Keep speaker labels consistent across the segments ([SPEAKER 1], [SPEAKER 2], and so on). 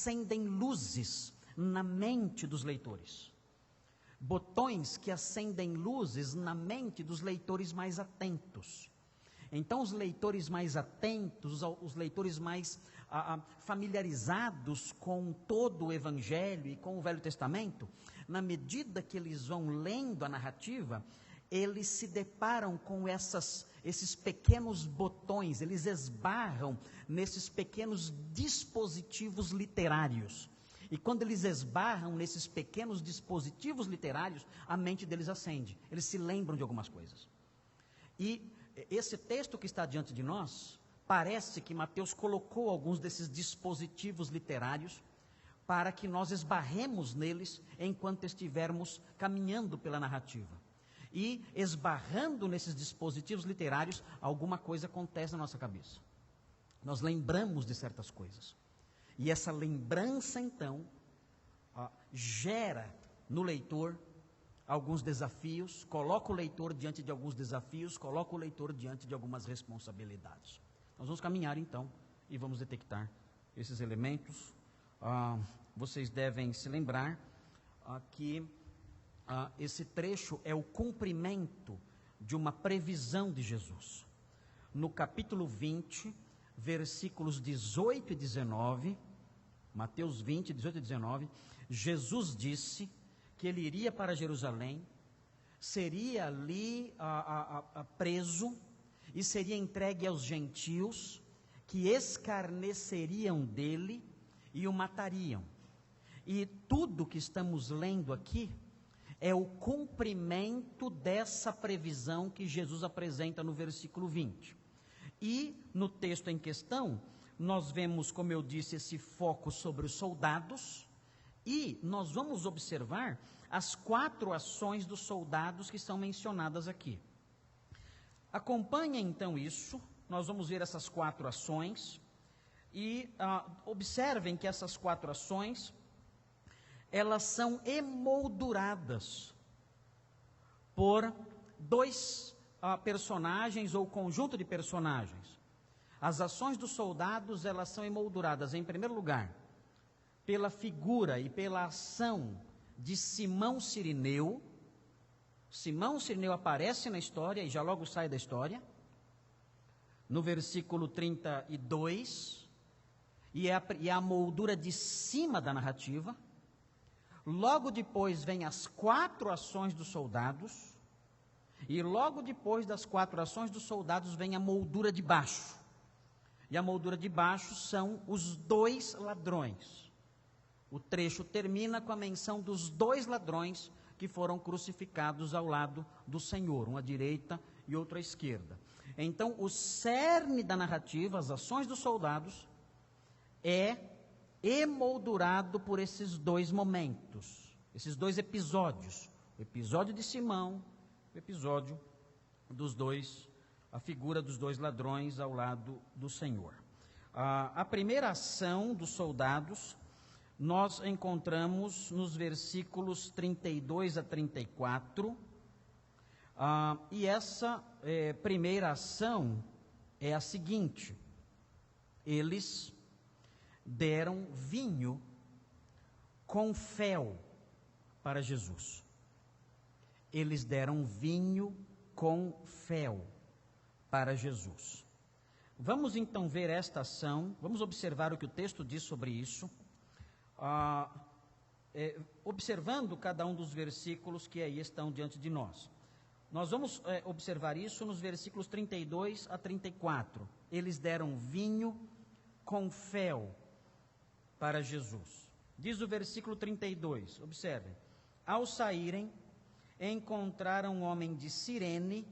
[SPEAKER 1] acendem luzes na mente dos leitores. Botões que acendem luzes na mente dos leitores mais atentos. Então, os leitores mais atentos, os leitores mais familiarizados com todo o Evangelho e com o Velho Testamento, na medida que eles vão lendo a narrativa, eles se deparam com esses pequenos botões, eles esbarram nesses pequenos dispositivos literários. E quando eles esbarram nesses pequenos dispositivos literários, a mente deles acende, eles se lembram de algumas coisas. E esse texto que está diante de nós, parece que Mateus colocou alguns desses dispositivos literários para que nós esbarremos neles enquanto estivermos caminhando pela narrativa. E esbarrando nesses dispositivos literários, alguma coisa acontece na nossa cabeça. Nós lembramos de certas coisas. E essa lembrança, então, gera no leitor alguns desafios, coloca o leitor diante de alguns desafios, coloca o leitor diante de algumas responsabilidades. Nós vamos caminhar, então, e vamos detectar esses elementos. Vocês devem se lembrar que esse trecho é o cumprimento de uma previsão de Jesus. No capítulo 20, versículos 18 e 19, Mateus 20, 18 e 19, Jesus disse que ele iria para Jerusalém, seria ali preso e seria entregue aos gentios, que escarneceriam dele e o matariam. E tudo que estamos lendo aqui é o cumprimento dessa previsão que Jesus apresenta no versículo 20. E no texto em questão, nós vemos, como eu disse, esse foco sobre os soldados, e nós vamos observar as 4 ações dos soldados que são mencionadas aqui. Acompanhem então isso, nós vamos ver essas 4 ações, e observem que essas 4 ações, elas são emolduradas por 2 personagens ou conjunto de personagens. As ações dos soldados, elas são emolduradas, em primeiro lugar, pela figura e pela ação de Simão Cirineu. Simão Cirineu aparece na história e já logo sai da história, no versículo 32, e é a moldura de cima da narrativa. Logo depois vem as 4 ações dos soldados, e logo depois das 4 ações dos soldados vem a moldura de baixo. E a moldura de baixo são os 2 ladrões. O trecho termina com a menção dos 2 ladrões que foram crucificados ao lado do Senhor, um à direita e outro à esquerda. Então, o cerne da narrativa, as ações dos soldados, é emoldurado por esses 2 momentos, esses 2 episódios. O episódio de Simão, o episódio dos 2, a figura dos 2 ladrões ao lado do Senhor. A primeira ação dos soldados nós encontramos nos versículos 32 a 34, e essa primeira ação é a seguinte: eles deram vinho com fel para Jesus. Eles deram vinho com fel para Jesus. Vamos então ver esta ação, vamos observar o que o texto diz sobre isso, observando cada um dos versículos que aí estão diante de nós. Nós vamos observar isso nos versículos 32 a 34. Eles deram vinho com fel para Jesus. Diz o versículo 32, observem: ao saírem, encontraram um homem de Cirene,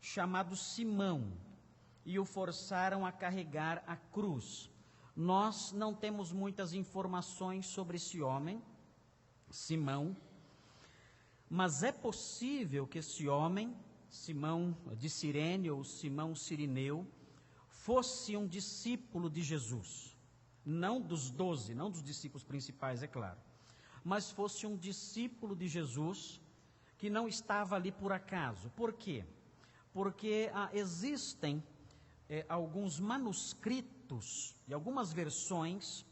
[SPEAKER 1] chamado Simão, e o forçaram a carregar a cruz. Nós não temos muitas informações sobre esse homem, Simão, mas é possível que esse homem, Simão de Cirene ou Simão Cirineu, fosse um discípulo de Jesus. Não dos 12, não dos discípulos principais, é claro, mas fosse um discípulo de Jesus que não estava ali por acaso. Por quê? Porque existem alguns manuscritos e algumas versões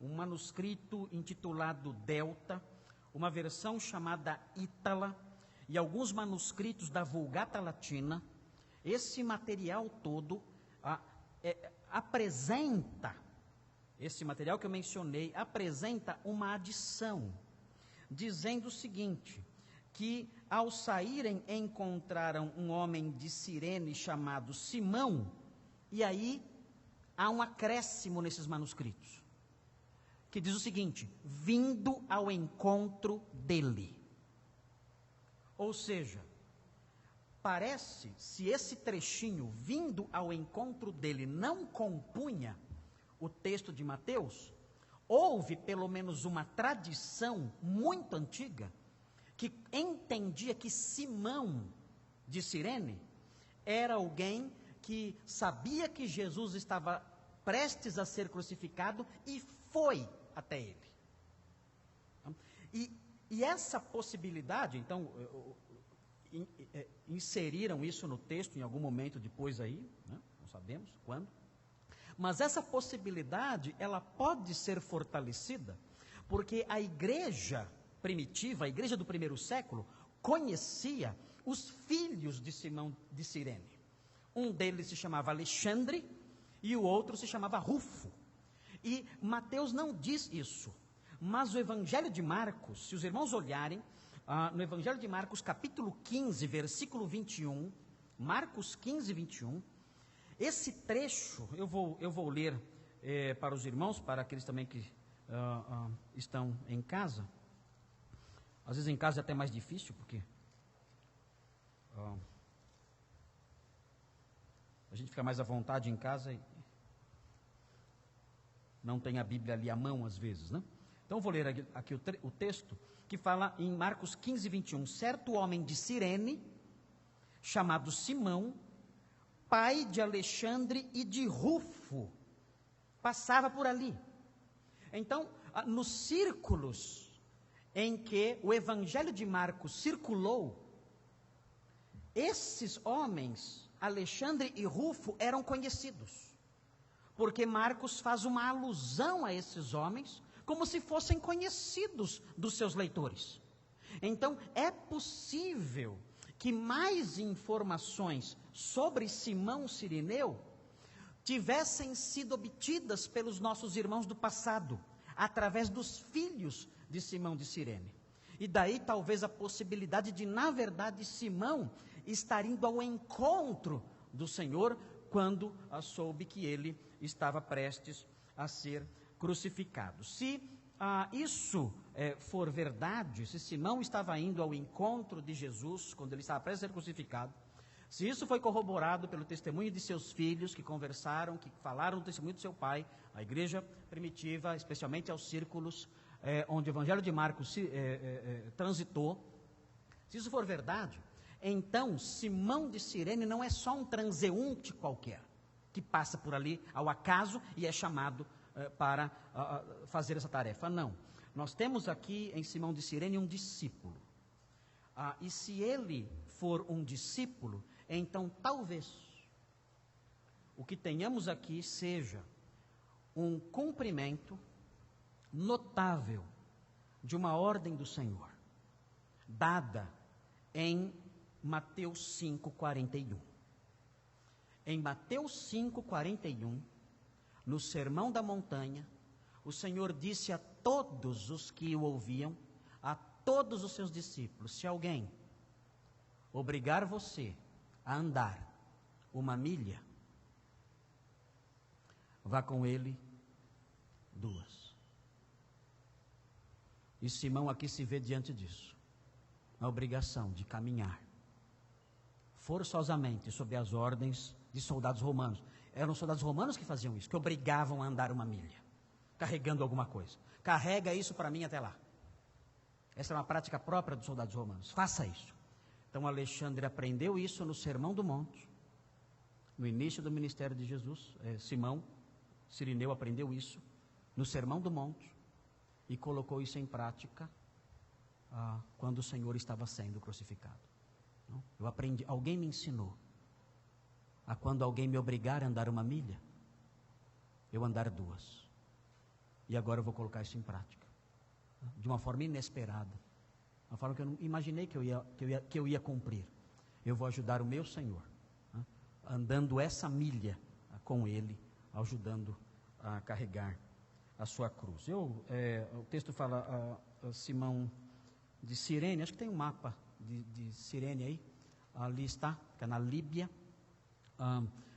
[SPEAKER 1] um manuscrito intitulado Delta, uma versão chamada Ítala e alguns manuscritos da Vulgata Latina. Esse material todo apresenta, esse material que eu mencionei, apresenta uma adição, dizendo o seguinte, que ao saírem encontraram um homem de Cirene chamado Simão, e aí há um acréscimo nesses manuscritos, que diz o seguinte, vindo ao encontro dele. Ou seja, parece, se esse trechinho, vindo ao encontro dele, não compunha o texto de Mateus, houve pelo menos uma tradição muito antiga, que entendia que Simão de Cirene era alguém que sabia que Jesus estava prestes a ser crucificado e foi até ele. E essa possibilidade, então, inseriram isso no texto em algum momento depois aí, né? Não sabemos quando, mas essa possibilidade, ela pode ser fortalecida, porque a igreja primitiva, a igreja do primeiro século, conhecia os filhos de Simão de Cirene. Um deles se chamava Alexandre e o outro se chamava Rufo. E Mateus não diz isso, mas o Evangelho de Marcos, se os irmãos olharem, no Evangelho de Marcos, capítulo 15, versículo 21, Marcos 15, 21, esse trecho, eu vou ler para os irmãos, para aqueles também que estão em casa. Às vezes em casa é até mais difícil, porque a gente fica mais à vontade em casa e não tem a Bíblia ali à mão às vezes, né? Então eu vou ler aqui o texto que fala em Marcos 15, 21. Certo homem de Cirene, chamado Simão, pai de Alexandre e de Rufo, passava por ali. Então, nos círculos em que o Evangelho de Marcos circulou, esses homens, Alexandre e Rufo, eram conhecidos, porque Marcos faz uma alusão a esses homens, como se fossem conhecidos dos seus leitores. Então, é possível que mais informações sobre Simão Cireneu tivessem sido obtidas pelos nossos irmãos do passado, através dos filhos de Simão de Cirene. E daí talvez a possibilidade de, na verdade, Simão estar indo ao encontro do Senhor, quando soube que ele estava prestes a ser crucificado. Se isso for verdade, se Simão estava indo ao encontro de Jesus, quando ele estava prestes a ser crucificado, se isso foi corroborado pelo testemunho de seus filhos, que conversaram, que falaram do testemunho do seu pai, a igreja primitiva, especialmente aos círculos onde o Evangelho de Marcos transitou, se isso for verdade, então Simão de Cirene não é só um transeunte qualquer, que passa por ali ao acaso e é chamado para fazer essa tarefa. Não, nós temos aqui em Simão de Cirene um discípulo, e se ele for um discípulo, então talvez o que tenhamos aqui seja um cumprimento notável de uma ordem do Senhor, dada em Mateus 5:41. Em Mateus 5:41, no Sermão da Montanha, o Senhor disse a todos os que o ouviam, a todos os seus discípulos: se alguém obrigar você a andar 1 milha, vá com ele 2. E Simão aqui se vê diante disso, na obrigação de caminhar forçosamente sob as ordens de soldados romanos. Eram soldados romanos que faziam isso, que obrigavam a andar 1 milha, carregando alguma coisa. Carrega isso para mim até lá. Essa é uma prática própria dos soldados romanos. Faça isso. Então Alexandre aprendeu isso no Sermão do Monte, no início do ministério de Jesus. Simão Cireneu aprendeu isso no Sermão do Monte e colocou isso em prática quando o Senhor estava sendo crucificado. Eu aprendi, alguém me ensinou a quando alguém me obrigar a andar 1 milha, eu andar 2. e agora eu vou colocar isso em prática, de uma forma inesperada, uma forma que eu não imaginei que eu ia cumprir. Eu vou ajudar o meu Senhor, andando essa milha com Ele, ajudando a carregar a sua cruz. O texto fala, Simão de Cirene, acho que tem um mapa de Cirene aí, ali está, que é na Líbia.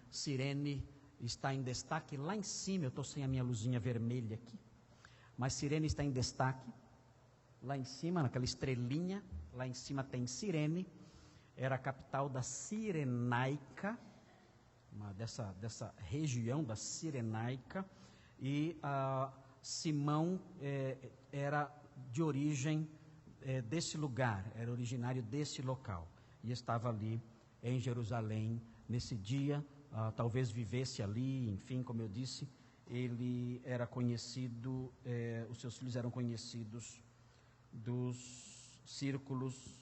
[SPEAKER 1] Cirene está em destaque lá em cima, eu estou sem a minha luzinha vermelha aqui, mas Cirene está em destaque, lá em cima, naquela estrelinha, lá em cima tem Cirene, era a capital da Cirenaica, dessa região da Cirenaica, e Simão era de origem desse lugar, era originário desse local, e estava ali em Jerusalém nesse dia, talvez vivesse ali, enfim, como eu disse, ele era conhecido, os seus filhos eram conhecidos dos círculos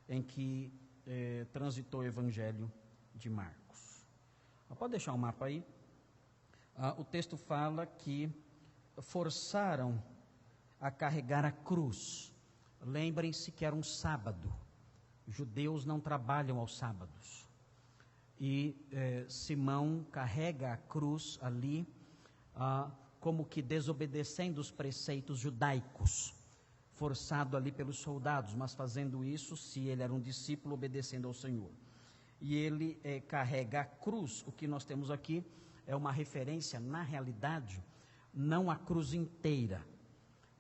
[SPEAKER 1] em que transitou o Evangelho de Marcos. Pode deixar o mapa aí. O texto fala que forçaram a carregar a cruz. Lembrem-se que era um sábado. Judeus não trabalham aos sábados. E Simão carrega a cruz ali, como que desobedecendo os preceitos judaicos, forçado ali pelos soldados, mas fazendo isso, se ele era um discípulo, obedecendo ao Senhor. E ele carrega a cruz. O que nós temos aqui é uma referência, na realidade, não a cruz inteira,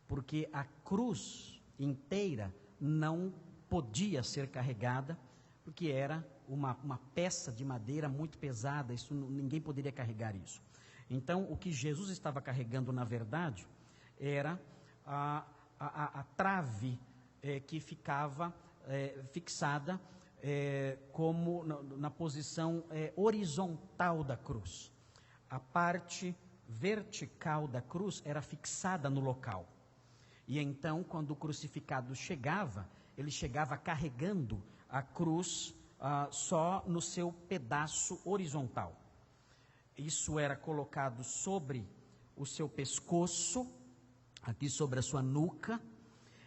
[SPEAKER 1] porque a cruz inteira não podia ser carregada, porque era uma peça de madeira muito pesada, ninguém poderia carregar isso. Então, o que Jesus estava carregando, na verdade, era a trave que ficava fixada como na posição horizontal da cruz. A parte vertical da cruz era fixada no local. E então, quando o crucificado chegava, ele chegava carregando a cruz só no seu pedaço horizontal. Isso era colocado sobre o seu pescoço, aqui sobre a sua nuca,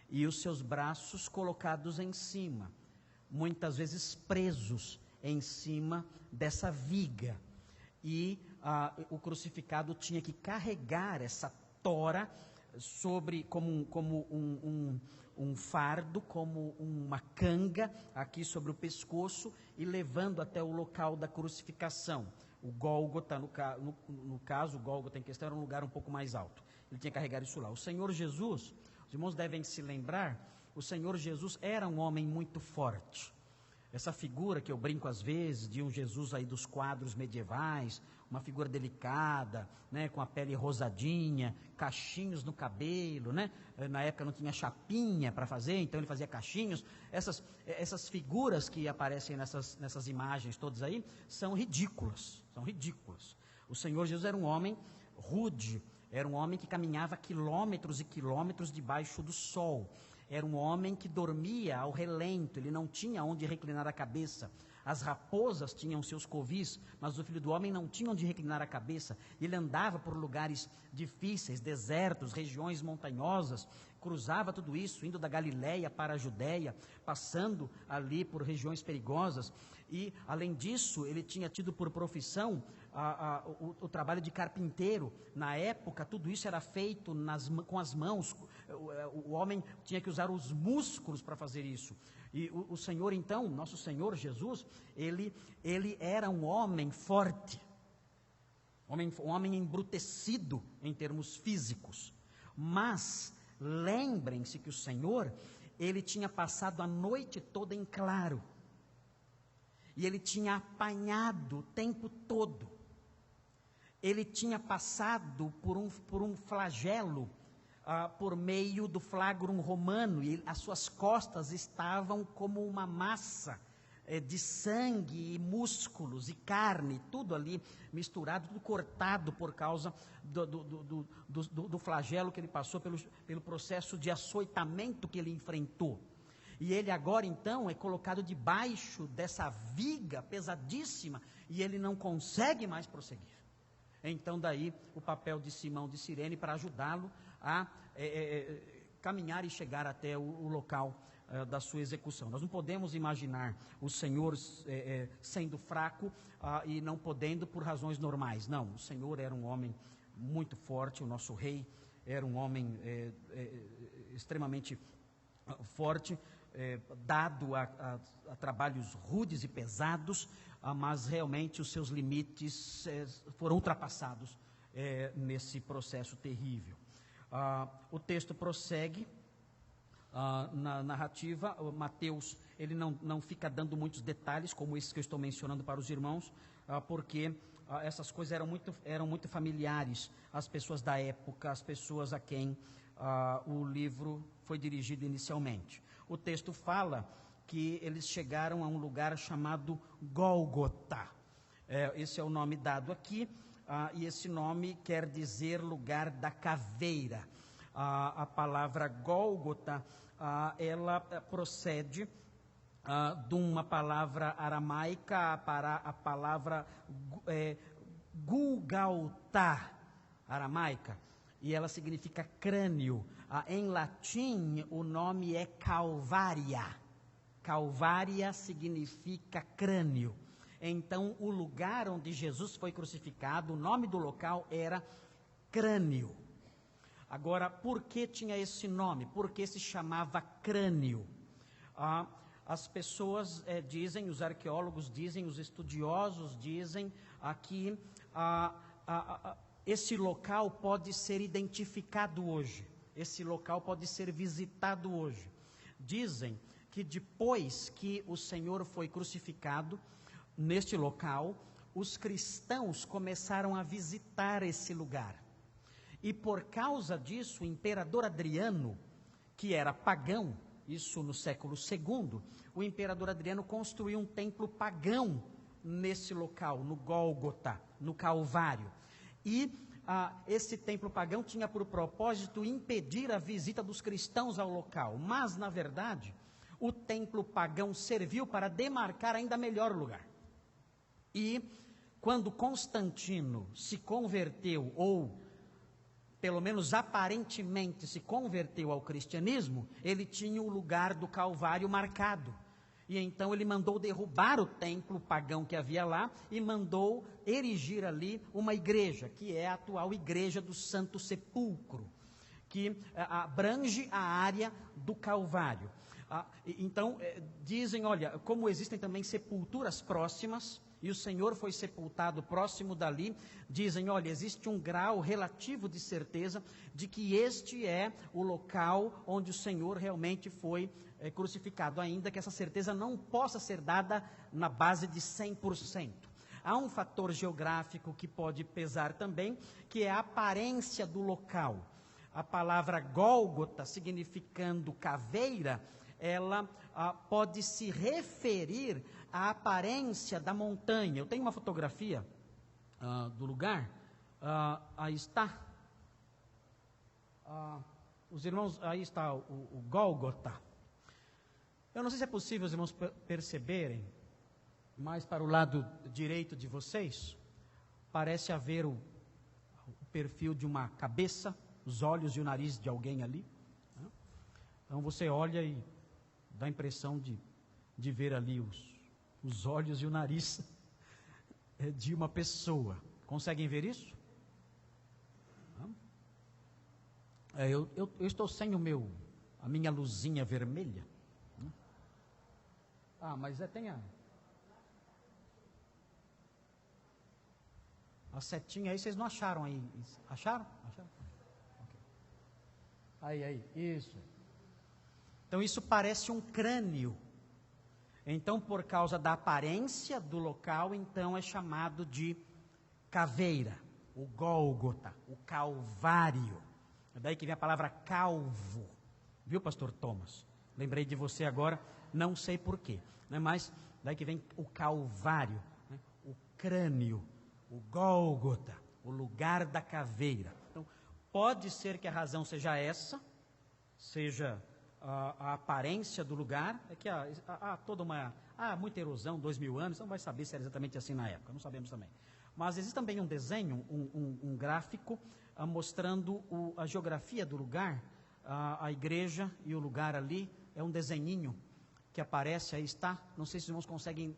[SPEAKER 1] e os seus braços colocados em cima, muitas vezes presos em cima dessa viga. E o crucificado tinha que carregar essa tora como um fardo, como uma canga aqui sobre o pescoço, e levando até o local da crucificação. O Gólgota, no caso, o Gólgota em questão era um lugar um pouco mais alto. Ele tinha que carregar isso lá. O Senhor Jesus, os irmãos devem se lembrar, o Senhor Jesus era um homem muito forte. Essa figura que eu brinco às vezes, de um Jesus aí dos quadros medievais, uma figura delicada, né, com a pele rosadinha, cachinhos no cabelo, né? Na época não tinha chapinha para fazer, então ele fazia cachinhos. Essas figuras que aparecem nessas imagens todas aí, são ridículas, O Senhor Jesus era um homem rude, era um homem que caminhava quilômetros e quilômetros debaixo do sol. Era um homem que dormia ao relento, ele não tinha onde reclinar a cabeça. As raposas tinham seus covis, mas o Filho do Homem não tinha onde reclinar a cabeça. Ele andava por lugares difíceis, desertos, regiões montanhosas, cruzava tudo isso, indo da Galiléia para a Judéia, passando ali por regiões perigosas. E, além disso, ele tinha tido por profissão o trabalho de carpinteiro. Na época, tudo isso era feito com as mãos. O homem tinha que usar os músculos para fazer isso. E o Senhor, então, nosso Senhor Jesus, ele era um homem forte, um homem embrutecido em termos físicos. Mas lembrem-se que o Senhor, ele tinha passado a noite toda em claro. E ele tinha apanhado o tempo todo. Ele tinha passado por um flagelo, por meio do flagrum romano, e as suas costas estavam como uma massa de sangue e músculos e carne, tudo ali misturado, tudo cortado por causa do flagelo que ele passou, pelo processo de açoitamento que ele enfrentou. E ele agora então é colocado debaixo dessa viga pesadíssima, e ele não consegue mais prosseguir. Então daí o papel de Simão de Cirene para ajudá-lo a caminhar e chegar até o local da sua execução. Nós não podemos imaginar o Senhor sendo fraco e não podendo por razões normais. Não, o Senhor era um homem muito forte, o nosso rei era um homem extremamente forte, dado a trabalhos rudes e pesados, mas realmente os seus limites foram ultrapassados nesse processo terrível. O texto prossegue na narrativa. Mateus ele não fica dando muitos detalhes, como esses que eu estou mencionando para os irmãos, porque essas coisas eram muito familiares às pessoas da época, às pessoas a quem o livro foi dirigido inicialmente. O texto fala que eles chegaram a um lugar chamado Gólgota. Esse é o nome dado aqui, e esse nome quer dizer lugar da caveira. A palavra Gólgota, ela procede de uma palavra aramaica para a palavra Gulgaltá, aramaica, e ela significa crânio. Em latim, o nome é Calvária. Calvária significa crânio. Então, o lugar onde Jesus foi crucificado, o nome do local era Crânio. Agora, por que tinha esse nome? Por que se chamava Crânio? As pessoas dizem, os arqueólogos dizem, os estudiosos dizem que esse local pode ser identificado hoje. Esse local pode ser visitado hoje. Dizem que depois que o Senhor foi crucificado, neste local, os cristãos começaram a visitar esse lugar. E por causa disso, o imperador Adriano, que era pagão, isso no século II, o imperador Adriano construiu um templo pagão nesse local, no Gólgota, no Calvário. E esse templo pagão tinha por propósito impedir a visita dos cristãos ao local. Mas, na verdade, o templo pagão serviu para demarcar ainda melhor o lugar. E quando Constantino se converteu, ou pelo menos aparentemente se converteu ao cristianismo, ele tinha o lugar do Calvário marcado. E então ele mandou derrubar o templo pagão que havia lá e mandou erigir ali uma igreja, que é a atual Igreja do Santo Sepulcro, que abrange a área do Calvário. Então, dizem, olha, como existem também sepulturas próximas, e o Senhor foi sepultado próximo dali, dizem, olha, existe um grau relativo de certeza de que este é o local onde o Senhor realmente foi crucificado, ainda que essa certeza não possa ser dada na base de 100%. Há um fator geográfico que pode pesar também, que é a aparência do local. A palavra Gólgota, significando caveira, ela pode se referir à aparência da montanha. Eu tenho uma fotografia do lugar, aí está, os irmãos, aí está o Gólgota. Eu não sei se é possível os irmãos perceberem, mas para o lado direito de vocês, parece haver o perfil de uma cabeça, os olhos e o nariz de alguém ali. Então você olha e dá a impressão de ver ali os olhos e o nariz de uma pessoa. Conseguem ver isso? Eu estou sem a minha luzinha vermelha. Mas tem a setinha aí, vocês não acharam aí? Acharam? Okay. Aí, isso. Então isso parece um crânio. Então, por causa da aparência do local, então é chamado de caveira, o Gólgota, o Calvário. É daí que vem a palavra calvo. Viu, pastor Thomas? Lembrei de você agora, não sei porquê, né? Mas daí que vem o Calvário, né? O crânio, o Gólgota, o lugar da caveira. Então, pode ser que a razão seja essa, seja a aparência do lugar, é que há muita erosão, 2000 anos, não vai saber se era exatamente assim na época, não sabemos também. Mas existe também um desenho, um gráfico, mostrando a geografia do lugar, a igreja e o lugar ali, é um desenhinho que aparece, aí está, não sei se os irmãos conseguem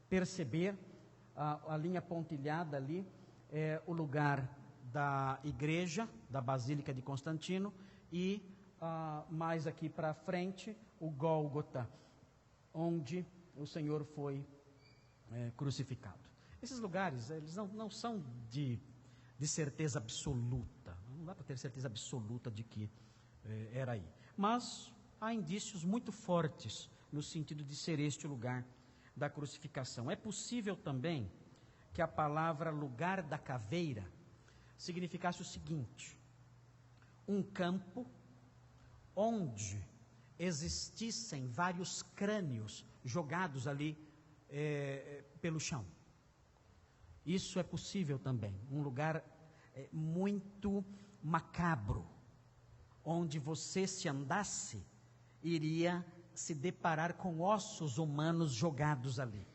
[SPEAKER 1] perceber, a linha pontilhada ali, é o lugar da igreja, da Basílica de Constantino, e mais aqui para frente, o Gólgota, onde o Senhor foi crucificado. Esses lugares, eles não são de certeza absoluta, não dá para ter certeza absoluta de que era aí, mas há indícios muito fortes no sentido de ser este o lugar da crucificação. É possível também que a palavra lugar da caveira significasse o seguinte: um campo onde existissem vários crânios jogados ali pelo chão. Isso é possível também, um lugar muito macabro, onde você, se andasse, iria se deparar com ossos humanos jogados ali.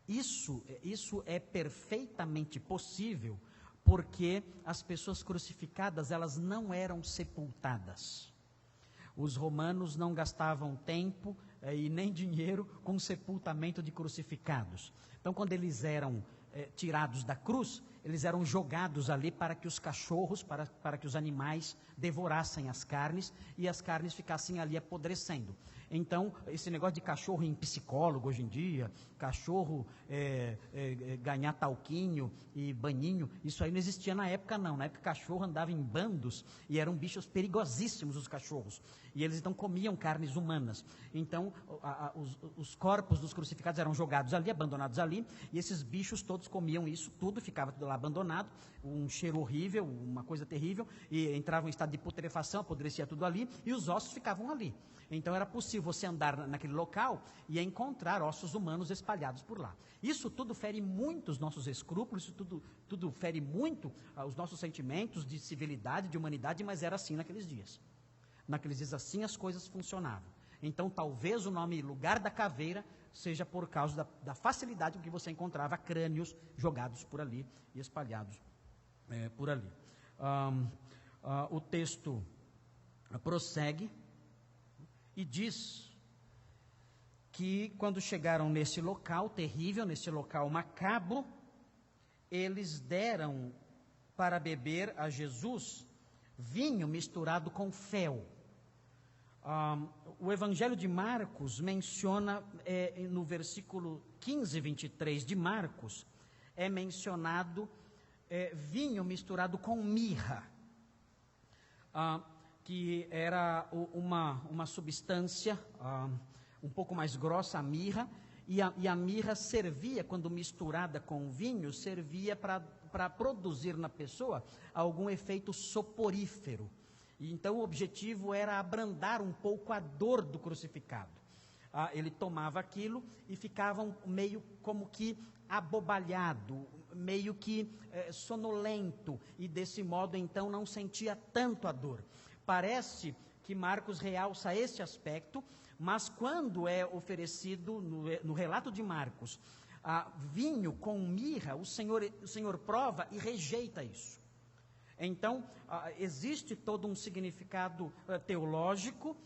[SPEAKER 1] Isso é perfeitamente possível, porque as pessoas crucificadas, elas não eram sepultadas. Os romanos não gastavam tempo e nem dinheiro com o sepultamento de crucificados. Então, quando eles eram tirados da cruz, eles eram jogados ali para que os cachorros, para que os animais devorassem as carnes e as carnes ficassem ali apodrecendo. Então, esse negócio de cachorro em psicólogo hoje em dia, cachorro ganhar talquinho e banhinho, isso aí não existia na época não. Na época o cachorro andava em bandos e eram bichos perigosíssimos os cachorros. E eles então comiam carnes humanas. Então, os corpos dos crucificados eram jogados ali, abandonados ali, e esses bichos todos comiam isso tudo, ficava tudo lá abandonado, um cheiro horrível, uma coisa terrível, e entrava em estado de putrefação, apodrecia tudo ali, e os ossos ficavam ali. Então era possível você andar naquele local e encontrar ossos humanos espalhados por lá. Isso tudo fere muito os nossos escrúpulos, isso tudo fere muito os nossos sentimentos de civilidade, de humanidade, mas era assim naqueles dias. Naqueles dias assim as coisas funcionavam. Então talvez o nome lugar da caveira seja por causa da facilidade com que você encontrava crânios jogados por ali e espalhados por ali. O texto prossegue e diz que quando chegaram nesse local terrível, nesse local macabro, eles deram para beber a Jesus vinho misturado com fel. O Evangelho de Marcos menciona, no versículo 15 e 23 de Marcos, é mencionado vinho misturado com mirra, que era uma substância um pouco mais grossa, a mirra, e a mirra servia, quando misturada com o vinho, servia para produzir na pessoa algum efeito soporífero. E então o objetivo era abrandar um pouco a dor do crucificado. Ele tomava aquilo e ficava meio como que abobalhado, meio que sonolento, e desse modo então não sentia tanto a dor. Parece que Marcos realça esse aspecto, mas quando é oferecido no relato de Marcos, vinho com mirra, o Senhor prova e rejeita isso. Então, existe todo um significado teológico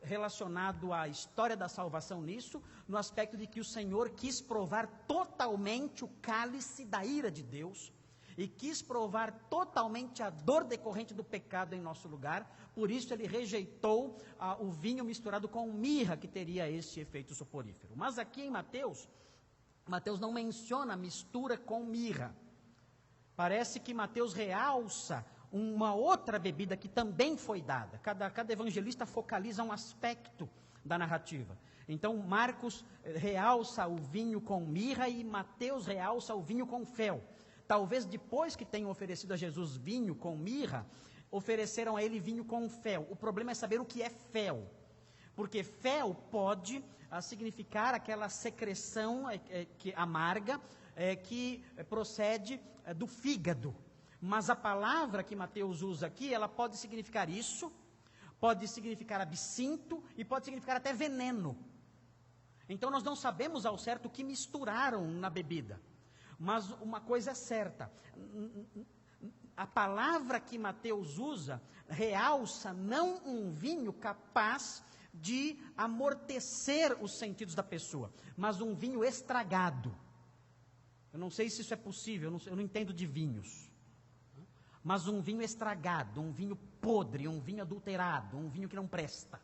[SPEAKER 1] relacionado à história da salvação nisso, no aspecto de que o Senhor quis provar totalmente o cálice da ira de Deus, e quis provar totalmente a dor decorrente do pecado em nosso lugar. Por isso ele rejeitou o vinho misturado com mirra, que teria esse efeito soporífero. Mas aqui em Mateus não menciona a mistura com mirra. Parece que Mateus realça uma outra bebida que também foi dada. Cada evangelista focaliza um aspecto da narrativa. Então Marcos realça o vinho com mirra e Mateus realça o vinho com fel. Talvez depois que tenham oferecido a Jesus vinho com mirra, ofereceram a ele vinho com fel. O problema é saber o que é fel, porque fel pode significar aquela secreção amarga que procede do fígado. Mas a palavra que Mateus usa aqui, ela pode significar isso, pode significar absinto e pode significar até veneno. Então nós não sabemos ao certo o que misturaram na bebida. Mas uma coisa é certa, a palavra que Mateus usa realça não um vinho capaz de amortecer os sentidos da pessoa, mas um vinho estragado. Eu não sei se isso é possível, eu não entendo de vinhos. Mas um vinho estragado, um vinho podre, um vinho adulterado, um vinho que não presta.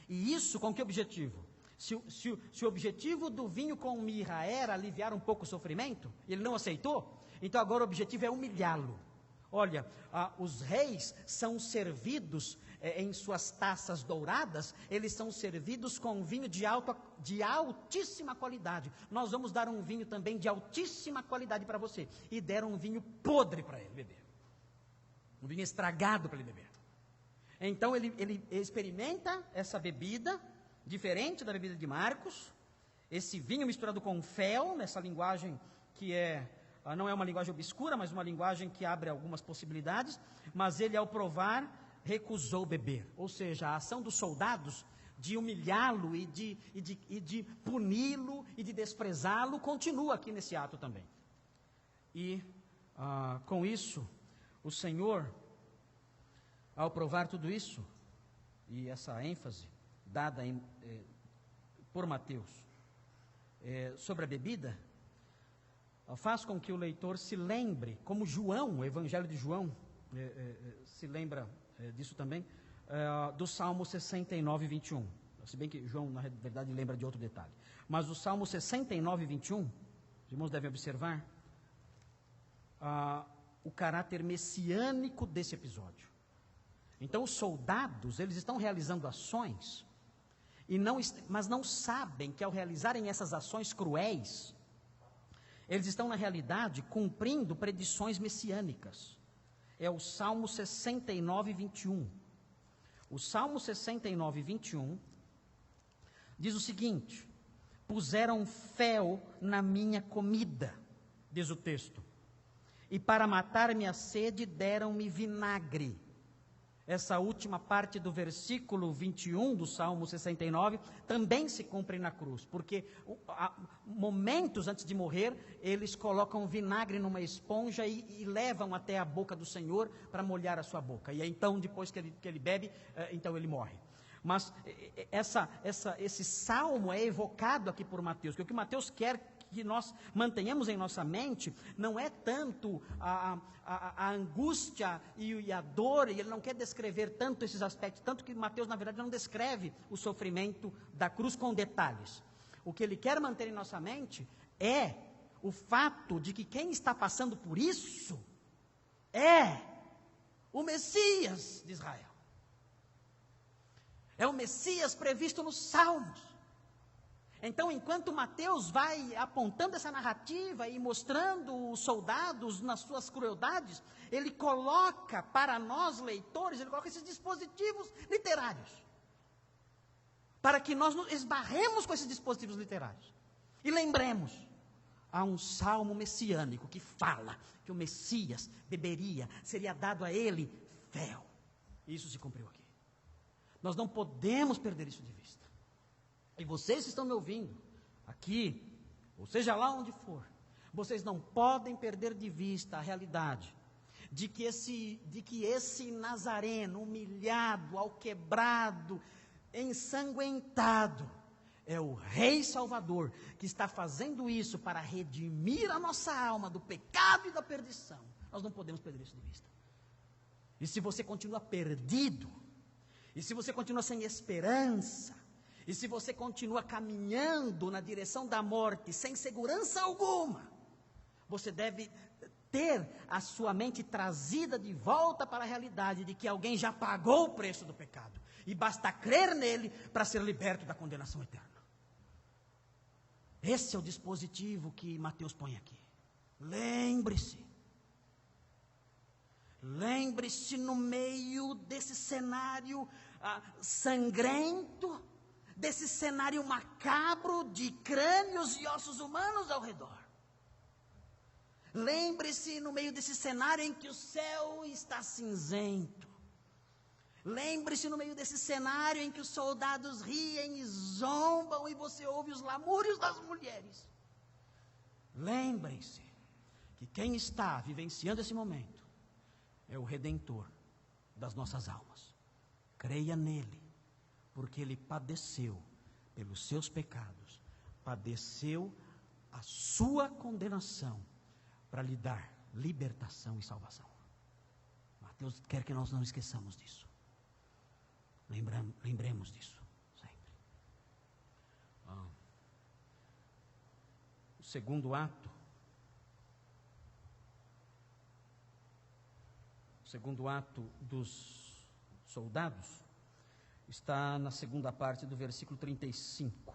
[SPEAKER 1] E isso com que objetivo? Se o objetivo do vinho com mirra era aliviar um pouco o sofrimento, e ele não aceitou, então agora o objetivo é humilhá-lo. Olha, os reis são servidos em suas taças douradas, eles são servidos com vinho de altíssima qualidade. Nós vamos dar um vinho também de altíssima qualidade para você. E deram um vinho podre para ele beber. Um vinho estragado para ele beber. Então ele experimenta essa bebida, diferente da bebida de Marcos, esse vinho misturado com fel, nessa linguagem que não é uma linguagem obscura, mas uma linguagem que abre algumas possibilidades, mas ele, ao provar, recusou beber. Ou seja, a ação dos soldados de humilhá-lo e de puni-lo e de desprezá-lo continua aqui nesse ato também. E com isso, o Senhor, ao provar tudo isso, e essa ênfase dada por Mateus sobre a bebida, faz com que o leitor se lembre, como João, o Evangelho de João, se lembra disso também, do Salmo 69, 21. Se bem que João, na verdade, lembra de outro detalhe. Mas o Salmo 69, 21, os irmãos devem observar o caráter messiânico desse episódio. Então, os soldados, eles estão realizando ações, mas não sabem que ao realizarem essas ações cruéis, eles estão, na realidade, cumprindo predições messiânicas. É o Salmo 69, 21. O Salmo 69, 21 diz o seguinte: puseram fel na minha comida, diz o texto, e para matar minha sede deram-me vinagre. Essa última parte do versículo 21 do Salmo 69 também se cumpre na cruz, porque momentos antes de morrer, eles colocam vinagre numa esponja e levam até a boca do Senhor para molhar a sua boca. E então, depois que ele bebe, então ele morre. Mas esse salmo é evocado aqui por Mateus, porque o que Mateus quer que nós mantenhamos em nossa mente não é tanto a angústia e a dor, e ele não quer descrever tanto esses aspectos, tanto que Mateus, na verdade, não descreve o sofrimento da cruz com detalhes. O que ele quer manter em nossa mente é o fato de que quem está passando por isso é o Messias de Israel. É o Messias previsto nos Salmos. Então, enquanto Mateus vai apontando essa narrativa e mostrando os soldados nas suas crueldades, ele coloca para nós leitores, ele coloca esses dispositivos literários, para que nós nos esbarremos com esses dispositivos literários e lembremos, há um salmo messiânico que fala que o Messias beberia, seria dado a ele fel. Isso se cumpriu aqui. Nós não podemos perder isso de vista. E vocês que estão me ouvindo, aqui, ou seja lá onde for, vocês não podem perder de vista a realidade de que esse Nazareno, humilhado, alquebrado, ensanguentado, é o Rei Salvador, que está fazendo isso para redimir a nossa alma do pecado e da perdição. Nós não podemos perder isso de vista. E se você continua perdido, e se você continua sem esperança, e se você continua caminhando na direção da morte, sem segurança alguma, você deve ter a sua mente trazida de volta para a realidade de que alguém já pagou o preço do pecado, e basta crer nele para ser liberto da condenação eterna. Esse é o dispositivo que Mateus põe aqui. Lembre-se no meio desse cenário sangrento, desse cenário macabro de crânios e ossos humanos ao redor. Lembre-se no meio desse cenário em que o céu está cinzento. Lembre-se no meio desse cenário em que os soldados riem e zombam e você ouve os lamúrios das mulheres. lembrem-se que quem está vivenciando esse momento é o Redentor das nossas almas. Creia nele, porque ele padeceu pelos seus pecados, padeceu a sua condenação para lhe dar libertação e salvação. Mateus quer que nós não esqueçamos disso. Lembremos disso sempre. O segundo ato, dos soldados, está na segunda parte do versículo 35.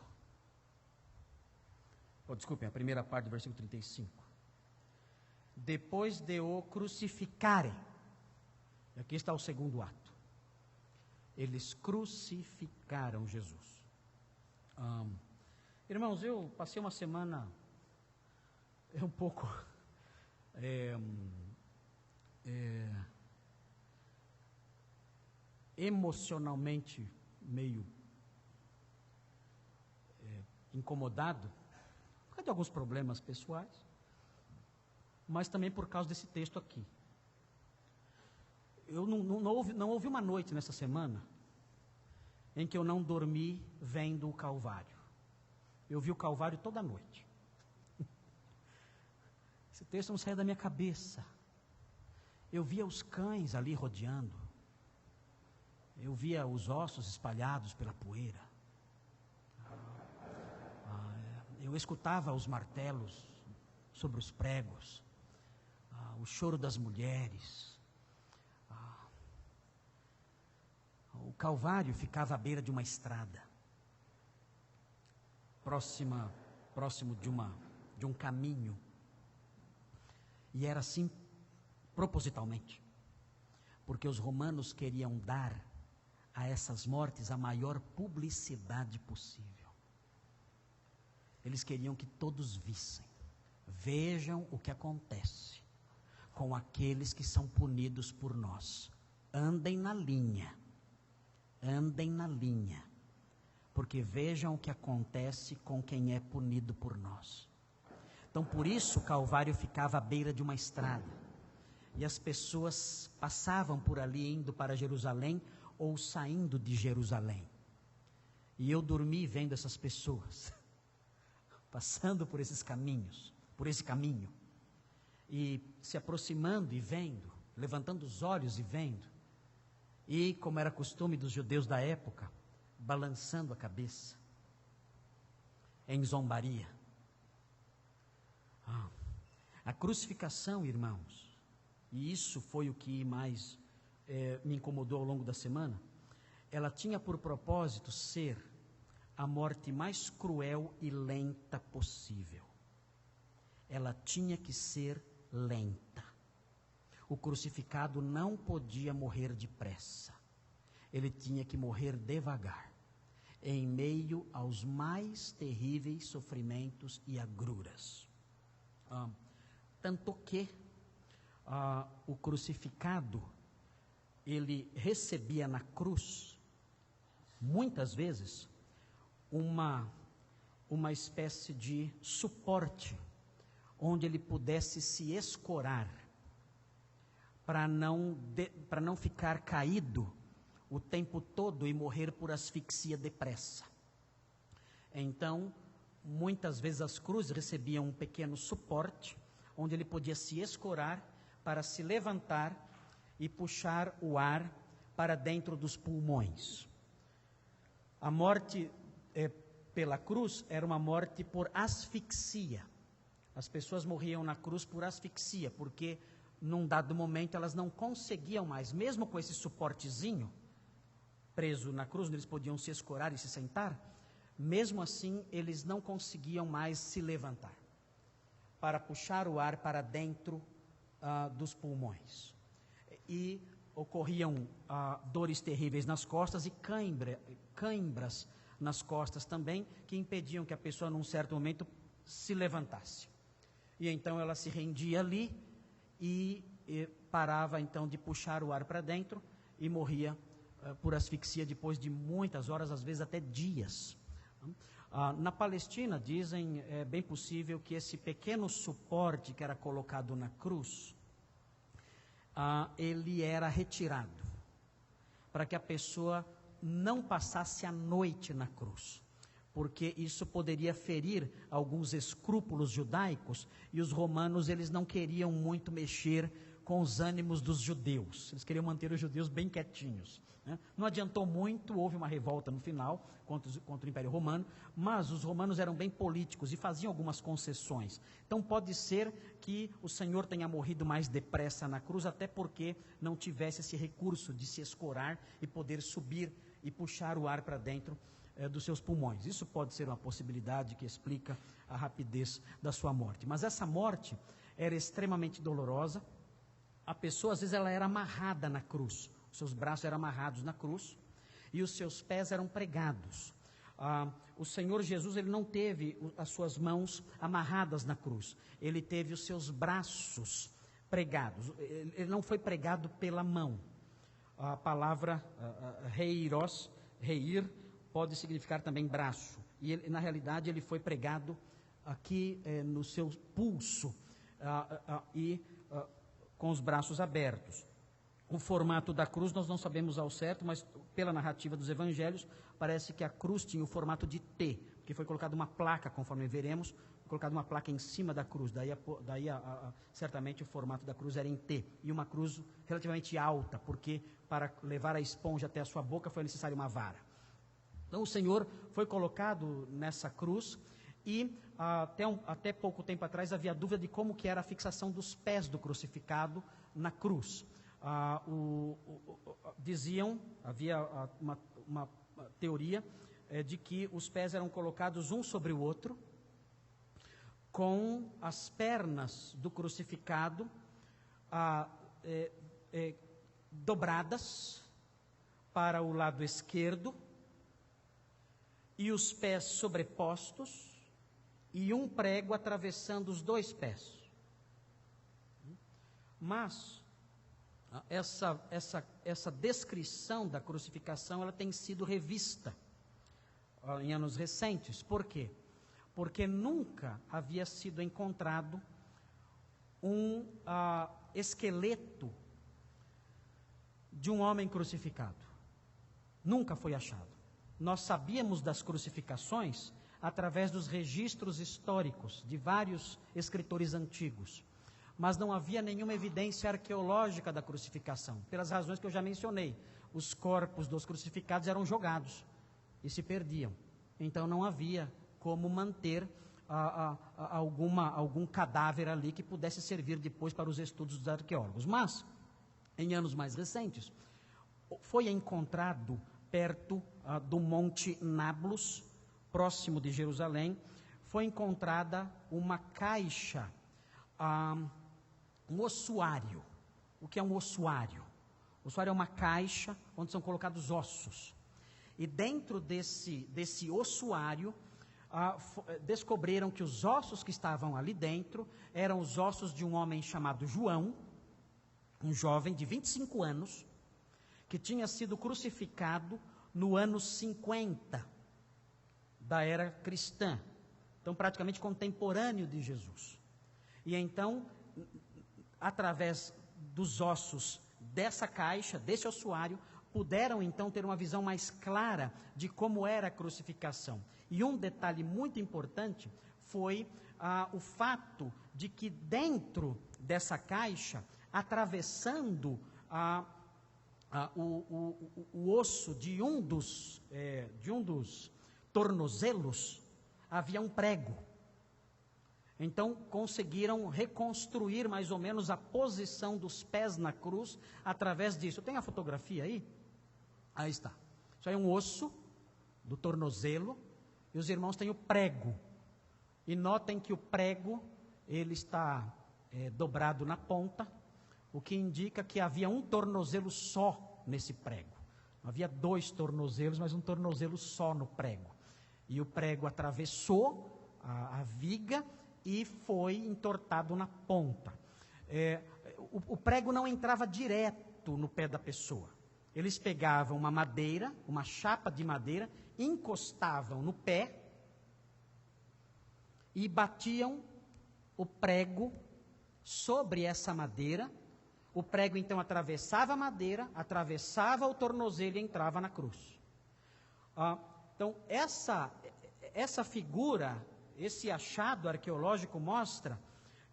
[SPEAKER 1] Desculpem, a primeira parte do versículo 35. Depois de o crucificarem, aqui está o segundo ato. Eles crucificaram Jesus. Irmãos, eu passei uma semana um pouco emocionalmente meio incomodado, por causa de alguns problemas pessoais, mas também por causa desse texto aqui. Eu não houve uma noite nessa semana em que eu não dormi vendo o Calvário. Eu vi o Calvário toda noite. Esse texto não saía da minha cabeça. Eu via os cães ali rodeando. Eu via os ossos espalhados pela poeira. Eu escutava os martelos sobre os pregos. O choro das mulheres. O Calvário ficava à beira de uma estrada, próximo de um caminho, e era assim propositalmente, porque os romanos queriam dar a essas mortes a maior publicidade possível. Eles queriam que todos vissem, vejam o que acontece com aqueles que são punidos por nós. Andem na linha, porque vejam o que acontece com quem é punido por nós. Então, por isso o Calvário ficava à beira de uma estrada, e as pessoas passavam por ali indo para Jerusalém ou saindo de Jerusalém. E eu dormi vendo essas pessoas passando por esses caminhos, por esse caminho, e se aproximando e vendo, levantando os olhos e vendo, e como era costume dos judeus da época, balançando a cabeça, em zombaria. A crucificação, irmãos, e isso foi o que mais me incomodou ao longo da semana, ela tinha por propósito ser a morte mais cruel e lenta possível. Ela tinha que ser lenta. O crucificado não podia morrer depressa. Ele tinha que morrer devagar, em meio aos mais terríveis sofrimentos e agruras. Tanto que o crucificado, ele recebia na cruz, muitas vezes, uma espécie de suporte, onde ele pudesse se escorar, para não ficar caído o tempo todo e morrer por asfixia depressa. Então, muitas vezes as cruzes recebiam um pequeno suporte, onde ele podia se escorar para se levantar e puxar o ar para dentro dos pulmões. A morte pela cruz era uma morte por asfixia. As pessoas morriam na cruz por asfixia, porque num dado momento elas não conseguiam mais, mesmo com esse suportezinho preso na cruz, onde eles podiam se escorar e se sentar, mesmo assim eles não conseguiam mais se levantar para puxar o ar para dentro dos pulmões. E ocorriam dores terríveis nas costas e cãibras nas costas também, que impediam que a pessoa num certo momento se levantasse. E então ela se rendia ali e parava então de puxar o ar para dentro e morria por asfixia depois de muitas horas, às vezes até dias. Na Palestina, dizem, é bem possível que esse pequeno suporte que era colocado na cruz, ele era retirado, para que a pessoa não passasse a noite na cruz, porque isso poderia ferir alguns escrúpulos judaicos, e os romanos, eles não queriam muito mexer com os ânimos dos judeus, eles queriam manter os judeus bem quietinhos, né? Não adiantou muito, houve uma revolta no final contra o Império Romano, mas os romanos eram bem políticos e faziam algumas concessões. Então pode ser que o Senhor tenha morrido mais depressa na cruz, até porque não tivesse esse recurso de se escorar e poder subir e puxar o ar para dentro dos seus pulmões. Isso pode ser uma possibilidade que explica a rapidez da sua morte. Mas essa morte era extremamente dolorosa. A pessoa, às vezes, ela era amarrada na cruz. Os seus braços eram amarrados na cruz e os seus pés eram pregados. O Senhor Jesus, ele não teve as suas mãos amarradas na cruz. Ele teve os seus braços pregados. Ele não foi pregado pela mão. A palavra reir, pode significar também braço. E ele, na realidade, ele foi pregado aqui no seu pulso com os braços abertos. O formato da cruz nós não sabemos ao certo, mas pela narrativa dos evangelhos, parece que a cruz tinha o formato de T, porque foi colocada uma placa, conforme veremos, colocada uma placa em cima da cruz, daí certamente o formato da cruz era em T, e uma cruz relativamente alta, porque para levar a esponja até a sua boca foi necessário uma vara. Então o Senhor foi colocado nessa cruz, e até pouco tempo atrás havia dúvida de como que era a fixação dos pés do crucificado na cruz. Havia uma teoria de que os pés eram colocados um sobre o outro, com as pernas do crucificado dobradas para o lado esquerdo, e os pés sobrepostos, e um prego atravessando os dois pés. Mas essa descrição da crucificação, ela tem sido revista em anos recentes. Por quê? Porque nunca havia sido encontrado um esqueleto de um homem crucificado. Nunca foi achado. Nós sabíamos das crucificações através dos registros históricos de vários escritores antigos, mas não havia nenhuma evidência arqueológica da crucificação, pelas razões que eu já mencionei. Os corpos dos crucificados eram jogados e se perdiam, então não havia como manter algum cadáver ali que pudesse servir depois para os estudos dos arqueólogos. Mas, em anos mais recentes, foi encontrado perto do Monte Nablus, próximo de Jerusalém, foi encontrada uma caixa, um ossuário. O que é um ossuário? O ossuário é uma caixa onde são colocados ossos. E dentro desse ossuário, descobriram que os ossos que estavam ali dentro eram os ossos de um homem chamado João, um jovem de 25 anos, que tinha sido crucificado no ano 50 da era cristã, então praticamente contemporâneo de Jesus. E então, através dos ossos dessa caixa, desse ossuário, puderam então ter uma visão mais clara de como era a crucificação. E um detalhe muito importante foi o fato de que dentro dessa caixa, atravessando o osso de um dos tornozelos, havia um prego. Então conseguiram reconstruir mais ou menos a posição dos pés na cruz através disso. Tem a fotografia aí? Aí está. Isso aí é um osso do tornozelo, e os irmãos têm o prego. E notem que o prego, ele está dobrado na ponta, o que indica que havia um tornozelo só nesse prego. Não havia dois tornozelos, mas um tornozelo só no prego. E o prego atravessou a viga e foi entortado na ponta. O prego não entrava direto no pé da pessoa. Eles pegavam uma madeira, uma chapa de madeira, encostavam no pé e batiam o prego sobre essa madeira. O prego então atravessava a madeira, atravessava o tornozelo e entrava na cruz. Então essa figura, esse achado arqueológico mostra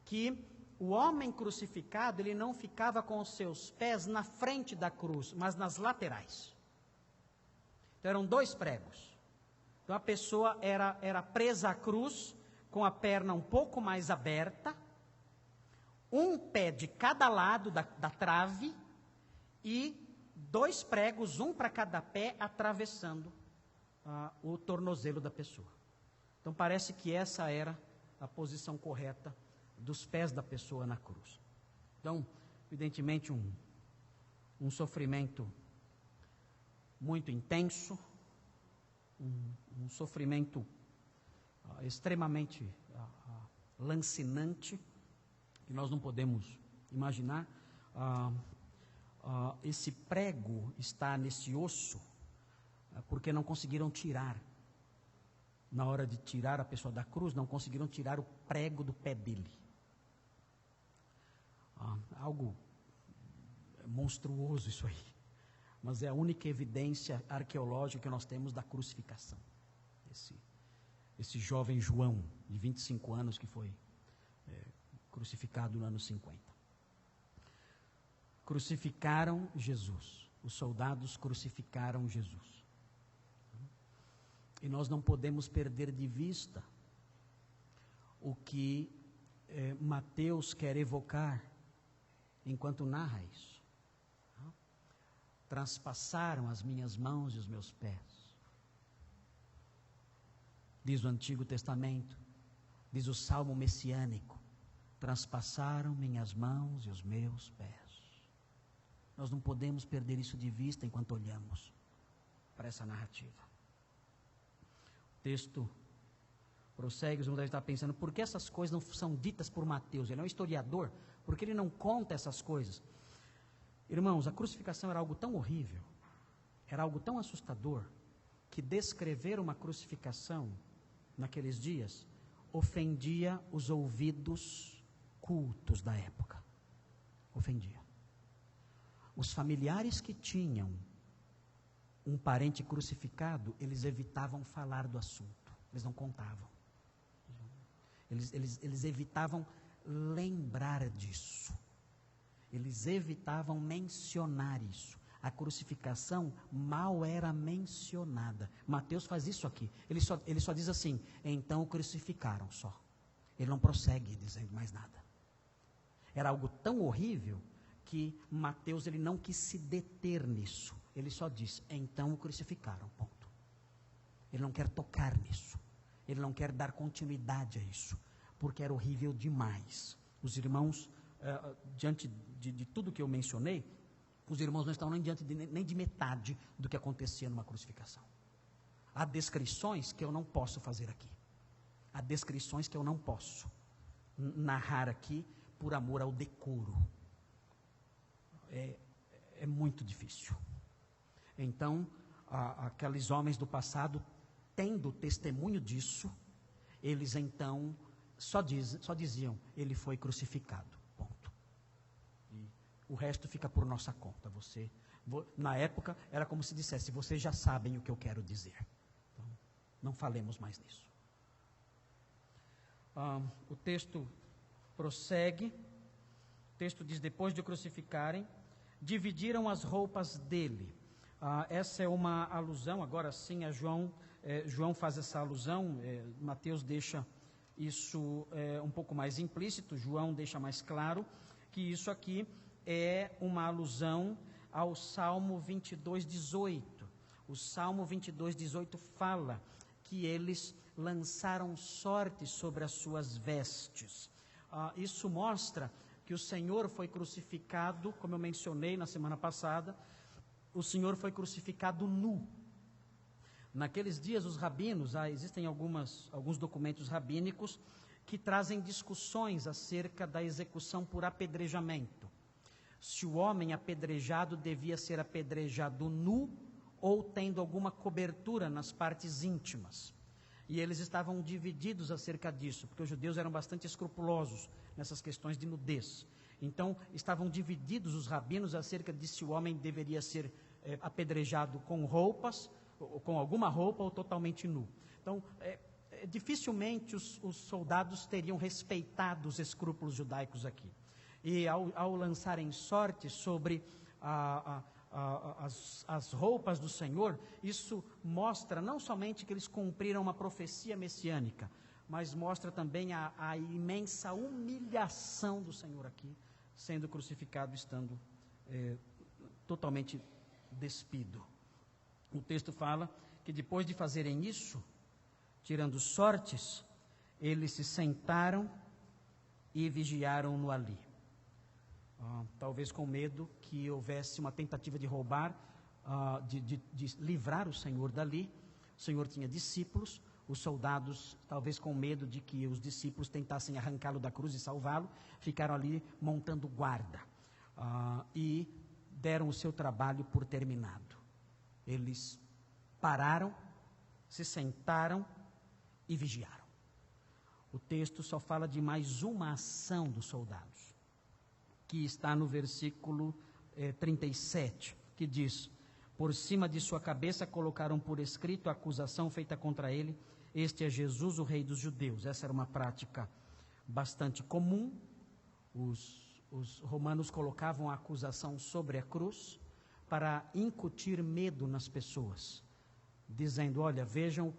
[SPEAKER 1] que o homem crucificado, ele não ficava com os seus pés na frente da cruz, mas nas laterais. Então eram 2 pregos. Então a pessoa era presa à cruz, com a perna um pouco mais aberta, um pé de cada lado da trave, e 2 pregos, um para cada pé, atravessando o tornozelo da pessoa. Então parece que essa era a posição correta dos pés da pessoa na cruz. Então, evidentemente, um sofrimento muito intenso, um sofrimento extremamente lancinante, que nós não podemos imaginar. Esse prego está nesse osso, porque não conseguiram tirar. Na hora de tirar a pessoa da cruz, não conseguiram tirar o prego do pé dele. Algo monstruoso isso aí. Mas é a única evidência arqueológica que nós temos da crucificação. Esse jovem João, de 25 anos, que foi crucificado no ano 50. Crucificaram Jesus. Os soldados crucificaram Jesus. E nós não podemos perder de vista o que Mateus quer evocar enquanto narra isso. Transpassaram as minhas mãos e os meus pés. Diz o Antigo Testamento, diz o Salmo messiânico, transpassaram minhas mãos e os meus pés. Nós não podemos perder isso de vista enquanto olhamos para essa narrativa. O texto prossegue, os irmãos devem estar pensando, por que essas coisas não são ditas por Mateus? Ele é um historiador, por que ele não conta essas coisas? Irmãos, a crucificação era algo tão horrível, era algo tão assustador, que descrever uma crucificação naqueles dias ofendia os ouvidos cultos da época. Ofendia. Os familiares que tinham um parente crucificado, eles evitavam falar do assunto, eles não contavam. Eles evitavam lembrar disso. Eles evitavam mencionar isso. A crucificação mal era mencionada. Mateus faz isso aqui. Ele só diz assim, então o crucificaram só. Ele não prossegue dizendo mais nada. Era algo tão horrível que Mateus ele não quis se deter nisso. Ele só diz, então o crucificaram, ponto. Ele não quer tocar nisso. Ele não quer dar continuidade a isso, porque era horrível demais. Os irmãos, diante de tudo que eu mencionei, os irmãos não estão nem diante nem de metade do que acontecia numa crucificação. Há descrições que eu não posso fazer aqui. Há descrições que eu não posso narrar aqui por amor ao decoro. É muito difícil. Então, aqueles homens do passado, tendo testemunho disso, eles então só diziam, ele foi crucificado, ponto. E o resto fica por nossa conta. Na época, era como se dissesse, vocês já sabem o que eu quero dizer. Então, não falemos mais nisso. O texto prossegue. O texto diz, depois de o crucificarem, dividiram as roupas dele. Essa é uma alusão, agora sim, a João. João faz essa alusão, Mateus deixa isso um pouco mais implícito, João deixa mais claro que isso aqui é uma alusão ao Salmo 22:18. O Salmo 22:18 fala que eles lançaram sorte sobre as suas vestes. Isso mostra que o Senhor foi crucificado, como eu mencionei na semana passada, o Senhor foi crucificado nu. Naqueles dias, os rabinos, existem alguns documentos rabínicos que trazem discussões acerca da execução por apedrejamento. Se o homem apedrejado devia ser apedrejado nu ou tendo alguma cobertura nas partes íntimas. E eles estavam divididos acerca disso, porque os judeus eram bastante escrupulosos nessas questões de nudez. Então, estavam divididos os rabinos acerca de se o homem deveria ser apedrejado com roupas, ou com alguma roupa, ou totalmente nu. Então, dificilmente os soldados teriam respeitado os escrúpulos judaicos aqui. E ao lançarem sorte sobre as roupas do Senhor, isso mostra não somente que eles cumpriram uma profecia messiânica, mas mostra também a imensa humilhação do Senhor aqui, sendo crucificado, estando totalmente despido. O texto fala que depois de fazerem isso, tirando sortes, eles se sentaram e vigiaram-no ali. Talvez com medo que houvesse uma tentativa de roubar, de livrar o Senhor dali. O Senhor tinha discípulos, os soldados, talvez com medo de que os discípulos tentassem arrancá-lo da cruz e salvá-lo, ficaram ali montando guarda, e deram o seu trabalho por terminado. Eles pararam, se sentaram e vigiaram. O texto só fala de mais uma ação dos soldados, que está no versículo 37, que diz: por cima de sua cabeça colocaram por escrito a acusação feita contra ele: este é Jesus, o rei dos judeus. Essa era uma prática bastante comum. Os romanos colocavam a acusação sobre a cruz para incutir medo nas pessoas, dizendo: olha, vejam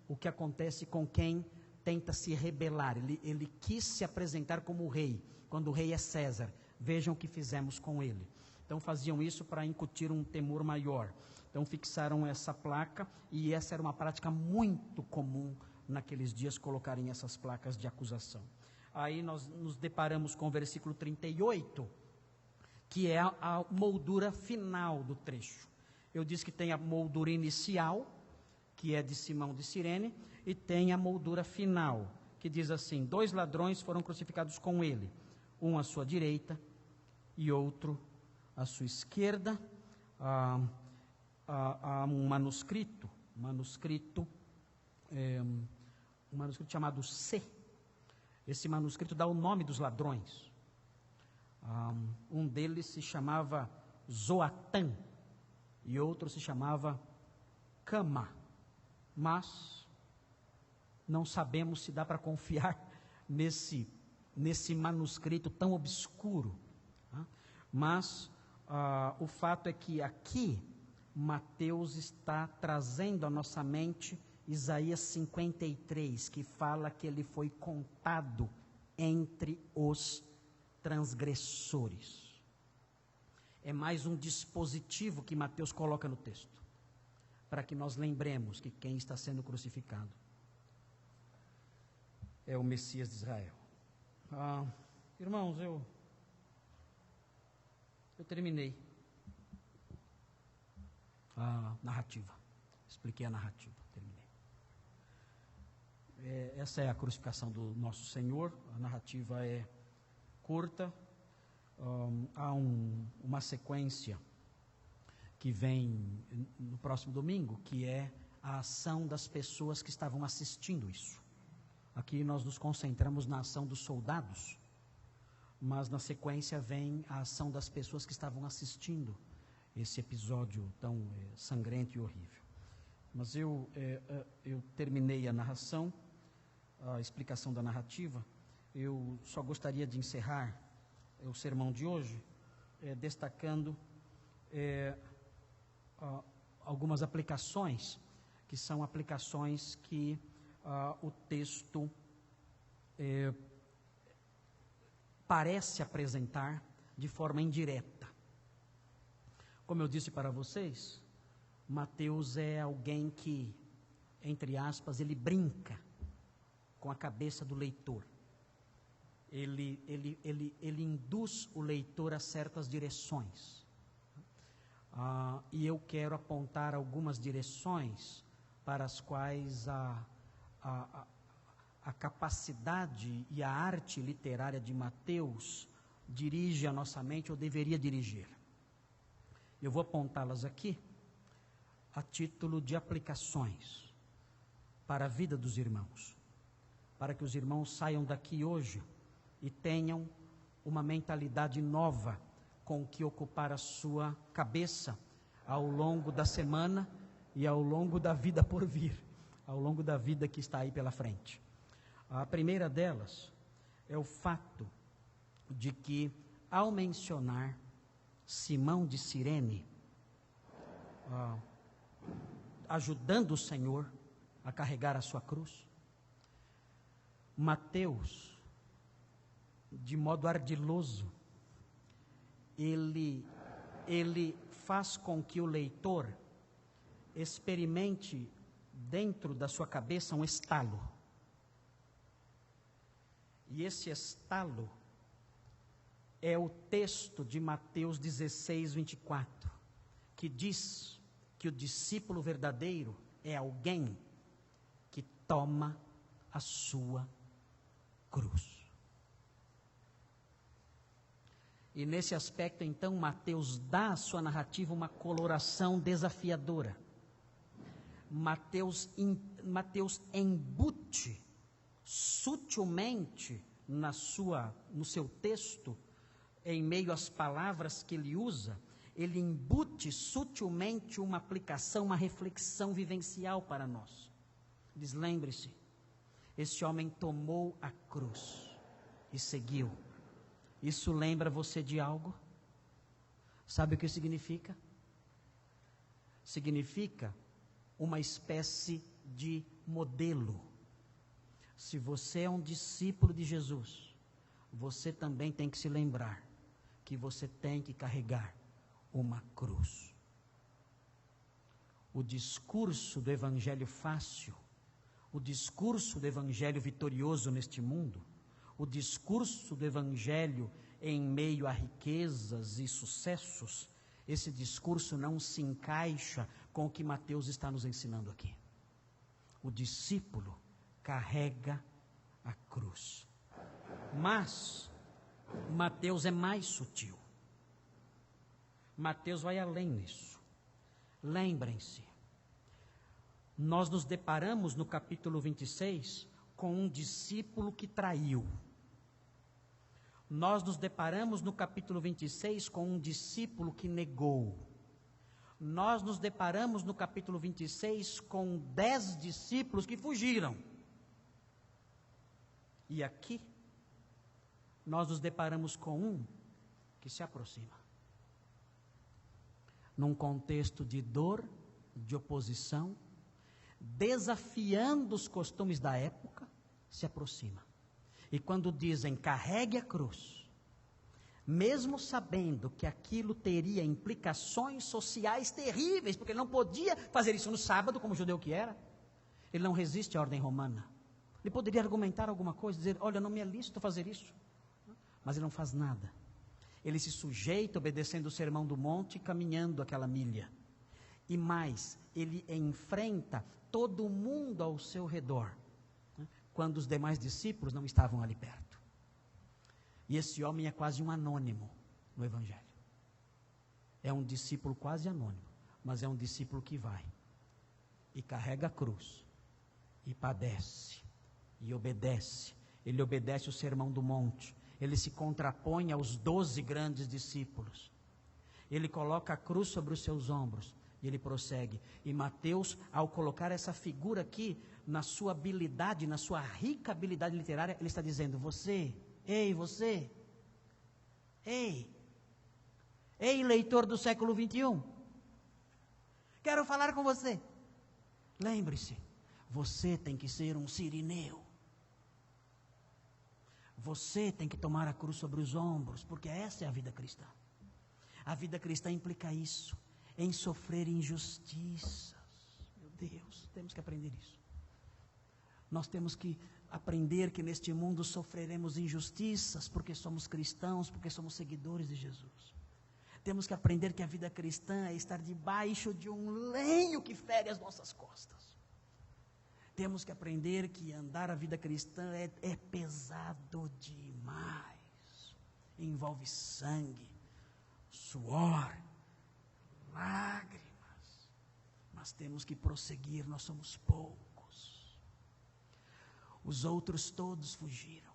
[SPEAKER 1] o que acontece com quem tenta se rebelar. Ele quis se apresentar como rei, quando o rei é César. Vejam o que fizemos com ele. Então faziam isso para incutir um temor maior. Então fixaram essa placa, e essa era uma prática muito comum naqueles dias, colocarem essas placas de acusação. Aí nós nos deparamos com o versículo 38, que é a moldura final do trecho. Eu disse que tem a moldura inicial, que é de Simão de Cirene, e tem a moldura final, que diz assim: 2 ladrões foram crucificados com ele, um à sua direita e outro à sua esquerda. Há um manuscrito chamado C. Esse manuscrito dá o nome dos ladrões. Um deles se chamava Zoatã e outro se chamava Cama, mas não sabemos se dá para confiar nesse manuscrito tão obscuro. Mas o fato é que aqui Mateus está trazendo à nossa mente Isaías 53, que fala que ele foi contado entre os transgressores. É mais um dispositivo que Mateus coloca no texto, para que nós lembremos que quem está sendo crucificado é o Messias de Israel. Irmãos, eu terminei a narrativa. Expliquei a narrativa, terminei. Essa é a crucificação do nosso Senhor. A narrativa é curta. Há uma sequência que vem no próximo domingo, que é a ação das pessoas que estavam assistindo isso. Aqui nós nos concentramos na ação dos soldados, mas na sequência vem a ação das pessoas que estavam assistindo esse episódio tão sangrento e horrível. Mas eu terminei a narração, a explicação da narrativa. Eu só gostaria de encerrar o sermão de hoje destacando algumas aplicações, que são aplicações que o texto parece apresentar de forma indireta. Como eu disse para vocês, Mateus é alguém que, entre aspas, ele brinca com a cabeça do leitor. Ele induz o leitor a certas direções. E eu quero apontar algumas direções para as quais a capacidade e a arte literária de Mateus dirige a nossa mente, ou deveria dirigir. Eu vou apontá-las aqui a título de aplicações. para a vida dos irmãos, para que os irmãos saiam daqui hoje e tenham uma mentalidade nova com o que ocupar a sua cabeça ao longo da semana e ao longo da vida por vir, ao longo da vida que está aí pela frente. A primeira delas é o fato de que, ao mencionar Simão de Cirene, ajudando o Senhor a carregar a sua cruz, Mateus, de modo ardiloso, ele faz com que o leitor experimente dentro da sua cabeça um estalo. E esse estalo é o texto de Mateus 16, 24, que diz que o discípulo verdadeiro é alguém que toma a sua cruz. E nesse aspecto, então, Mateus dá à sua narrativa uma coloração desafiadora. Mateus embute sutilmente no seu texto, em meio às palavras que ele usa, ele embute sutilmente uma aplicação, uma reflexão vivencial para nós. Diz: lembre-se, esse homem tomou a cruz e seguiu. Isso lembra você de algo? Sabe o que significa? Significa uma espécie de modelo. Se você é um discípulo de Jesus, você também tem que se lembrar que você tem que carregar uma cruz. O discurso do evangelho fácil, o discurso do evangelho vitorioso neste mundo, o discurso do evangelho em meio a riquezas e sucessos, esse discurso não se encaixa com o que Mateus está nos ensinando aqui. O discípulo carrega a cruz. Mas Mateus é mais sutil. Mateus vai além nisso. Lembrem-se, nós nos deparamos no capítulo 26 com um discípulo que traiu. Nós nos deparamos no capítulo 26 com um discípulo que negou. Nós nos deparamos no capítulo 26 com 10 discípulos que fugiram. E aqui, nós nos deparamos com um que se aproxima. Num contexto de dor, de oposição, desafiando os costumes da época, se aproxima. E quando dizem carregue a cruz, mesmo sabendo que aquilo teria implicações sociais terríveis, porque ele não podia fazer isso no sábado, como judeu que era, ele não resiste à ordem romana. Ele poderia argumentar alguma coisa, dizer: olha, não me é lícito fazer isso. Mas ele não faz nada. Ele se sujeita, obedecendo o sermão do monte, caminhando aquela milha. E mais, ele enfrenta todo mundo ao seu redor, quando os demais discípulos não estavam ali perto. E esse homem é quase um anônimo no Evangelho. É um discípulo quase anônimo, mas é um discípulo que vai e carrega a cruz e padece e obedece. Ele obedece o sermão do monte. Ele se contrapõe aos 12 grandes discípulos. Ele coloca a cruz sobre os seus ombros e ele prossegue. E Mateus, ao colocar essa figura aqui, na sua habilidade, na sua rica habilidade literária, ele está dizendo: você, ei, leitor do século 21, quero falar com você. Lembre-se, você tem que ser um sirineu. Você tem que tomar a cruz sobre os ombros, porque essa é a vida cristã. A vida cristã implica isso, em sofrer injustiças. Meu Deus, temos que aprender isso. Nós temos que aprender que neste mundo sofreremos injustiças, porque somos cristãos, porque somos seguidores de Jesus. Temos que aprender que a vida cristã é estar debaixo de um lenho que fere as nossas costas. Temos que aprender que andar a vida cristã é pesado demais. Envolve sangue, suor, lágrimas. Mas temos que prosseguir, nós somos poucos. Os outros todos fugiram.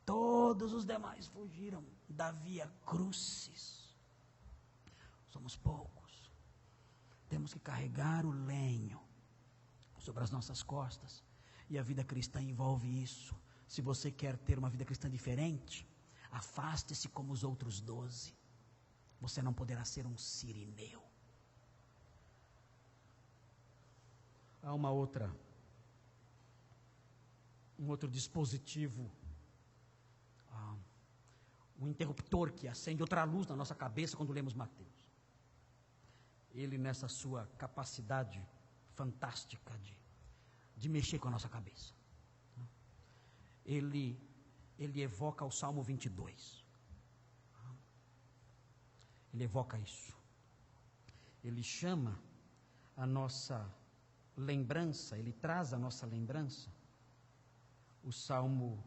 [SPEAKER 1] Todos os demais fugiram da via crucis. Somos poucos. Temos que carregar o lenho sobre as nossas costas. E a vida cristã envolve isso. Se você quer ter uma vida cristã diferente, afaste-se como os outros 12. Você não poderá ser um sirineu. Há um outro dispositivo, um interruptor que acende outra luz na nossa cabeça quando lemos Mateus. Ele, nessa sua capacidade fantástica de mexer com a nossa cabeça, ele evoca o Salmo 22. Ele evoca isso. Ele chama a nossa lembrança, ele traz a nossa lembrança o Salmo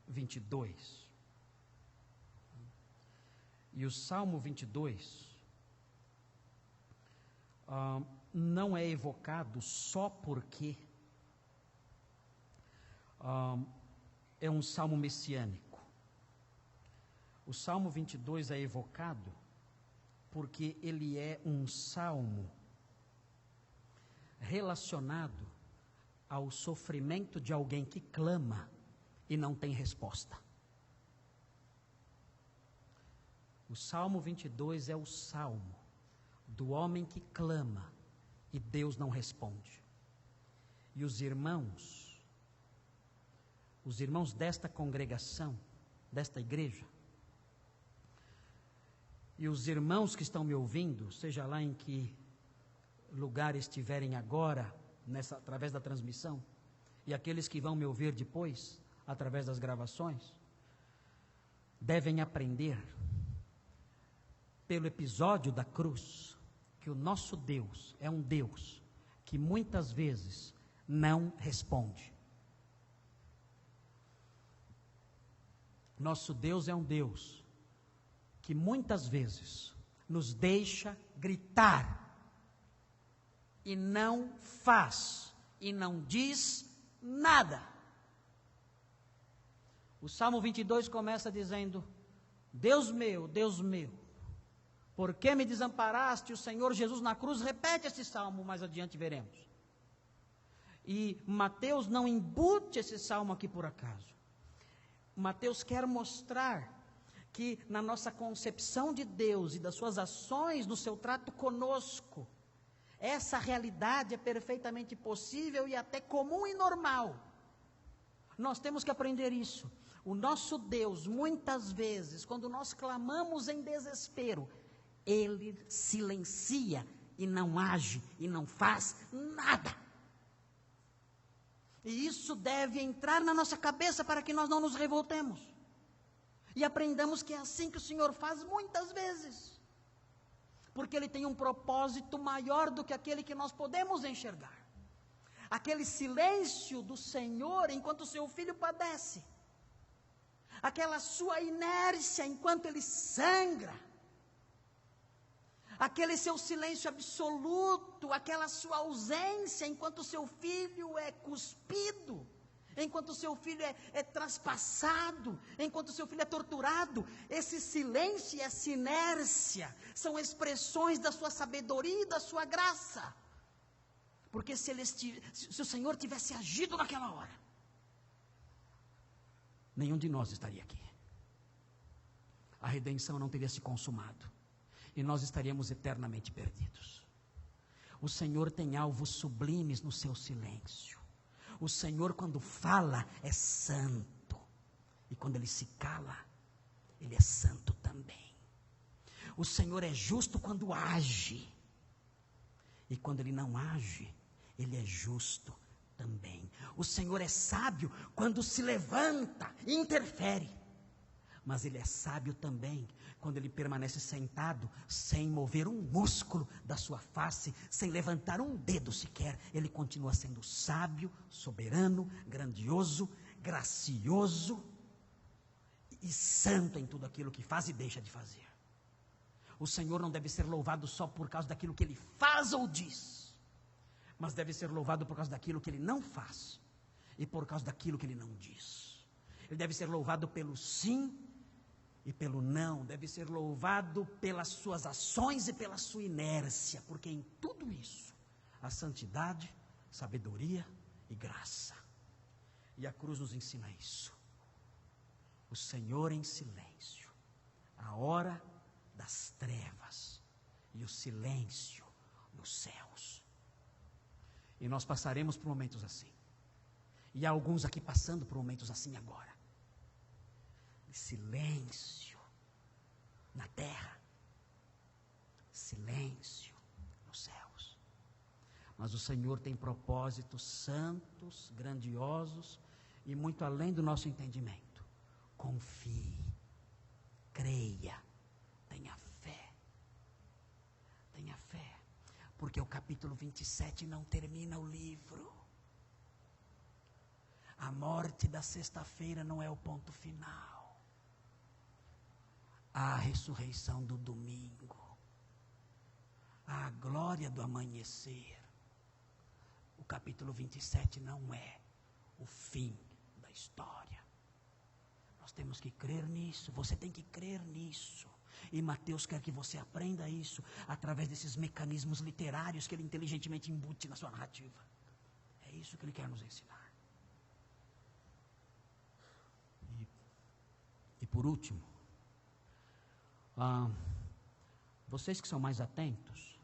[SPEAKER 1] 22. E o Salmo 22 não é evocado só porque é um salmo messiânico. O Salmo 22 é evocado porque ele é um salmo relacionado ao sofrimento de alguém que clama e não tem resposta. O Salmo 22 é o salmo do homem que clama e Deus não responde. E os irmãos desta congregação, desta igreja, e os irmãos que estão me ouvindo, seja lá em que lugar estiverem agora, através da transmissão, e aqueles que vão me ouvir depois, através das gravações, devem aprender, pelo episódio da cruz, que o nosso Deus é um Deus que muitas vezes não responde. Nosso Deus é um Deus que muitas vezes nos deixa gritar e não faz e não diz nada. O Salmo 22 começa dizendo: Deus meu, por que me desamparaste? O Senhor Jesus na cruz repete esse salmo, mais adiante veremos. E Mateus não embute esse salmo aqui por acaso. Mateus quer mostrar que na nossa concepção de Deus e das suas ações, no seu trato conosco, essa realidade é perfeitamente possível e até comum e normal. Nós temos que aprender isso. O nosso Deus, muitas vezes, quando nós clamamos em desespero, Ele silencia e não age e não faz nada. E isso deve entrar na nossa cabeça para que nós não nos revoltemos. E aprendamos que é assim que o Senhor faz muitas vezes. Porque Ele tem um propósito maior do que aquele que nós podemos enxergar. Aquele silêncio do Senhor enquanto o seu filho padece. Aquela sua inércia enquanto ele sangra. Aquele seu silêncio absoluto, aquela sua ausência enquanto o seu filho é cuspido, enquanto o seu filho é traspassado, enquanto o seu filho é torturado. Esse silêncio e essa inércia são expressões da sua sabedoria e da sua graça. Porque se o Senhor tivesse agido naquela hora, nenhum de nós estaria aqui. A redenção não teria se consumado. E nós estaríamos eternamente perdidos. O Senhor tem alvos sublimes no seu silêncio. O Senhor, quando fala, é santo. E quando Ele se cala, Ele é santo também. O Senhor é justo quando age. E quando Ele não age, Ele é justo também. O Senhor é sábio quando se levanta e interfere. Mas Ele é sábio também quando Ele permanece sentado, sem mover um músculo da sua face, sem levantar um dedo sequer. Ele continua sendo sábio, soberano, grandioso, gracioso e santo em tudo aquilo que faz e deixa de fazer. O Senhor não deve ser louvado só por causa daquilo que Ele faz ou diz, mas deve ser louvado por causa daquilo que Ele não faz, e por causa daquilo que ele não diz. Ele deve ser louvado pelo sim e pelo não, deve ser louvado pelas suas ações e pela sua inércia, porque em tudo isso há santidade, sabedoria e graça. E a cruz nos ensina isso. O Senhor em silêncio, a hora das trevas e o silêncio nos céus. E nós passaremos por momentos assim. E há alguns aqui passando por momentos assim agora. De silêncio na terra, silêncio nos céus. Mas o Senhor tem propósitos santos, grandiosos e muito além do nosso entendimento. Confie, creia, tenha fé. Tenha fé, porque o capítulo 27 não termina o livro. A morte da sexta-feira não é o ponto final. Há a ressurreição do domingo. Há a glória do amanhecer. O capítulo 27 não é o fim da história. Nós temos que crer nisso, você tem que crer nisso. E Mateus quer que você aprenda isso através desses mecanismos literários que ele inteligentemente embute na sua narrativa. É isso que ele quer nos ensinar. E por último, vocês que são mais atentos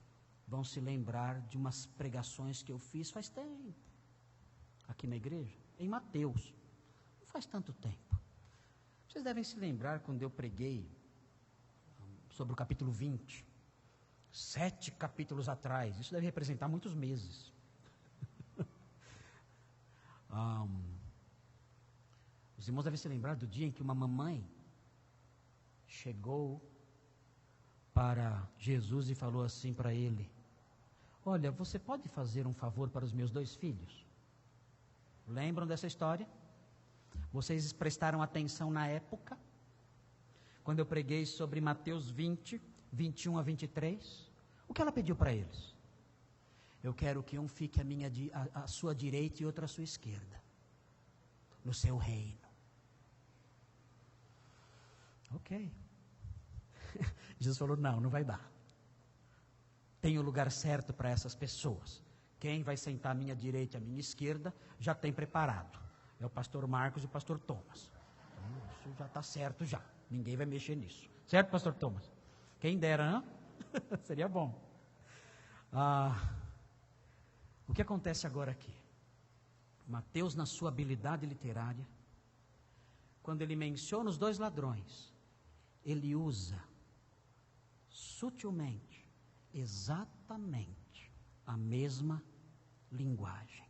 [SPEAKER 1] vão se lembrar de umas pregações que eu fiz faz tempo aqui na igreja, em Mateus. Não faz tanto tempo. Vocês devem se lembrar quando eu preguei sobre o capítulo 20, 7 capítulos atrás. Isso deve representar muitos meses. Os irmãos devem se lembrar do dia em que uma mamãe chegou para Jesus e falou assim para ele: olha, você pode fazer um favor para os meus 2 filhos? Lembram dessa história? Vocês prestaram atenção na época? Quando eu preguei sobre Mateus 20, 21 a 23, o que ela pediu para eles? Eu quero que um fique à sua direita e outro à sua esquerda, no seu reino. Ok. Jesus falou, não vai dar. Tem o lugar certo para essas pessoas. Quem vai sentar à minha direita e à minha esquerda, já tem preparado. É o pastor Marcos e o pastor Thomas. Então, isso já está certo já. Ninguém vai mexer nisso. Certo, pastor Thomas? Quem dera, não? Seria bom. O que acontece agora aqui? Mateus, na sua habilidade literária, quando ele menciona os 2 ladrões, ele usa sutilmente, exatamente a mesma linguagem,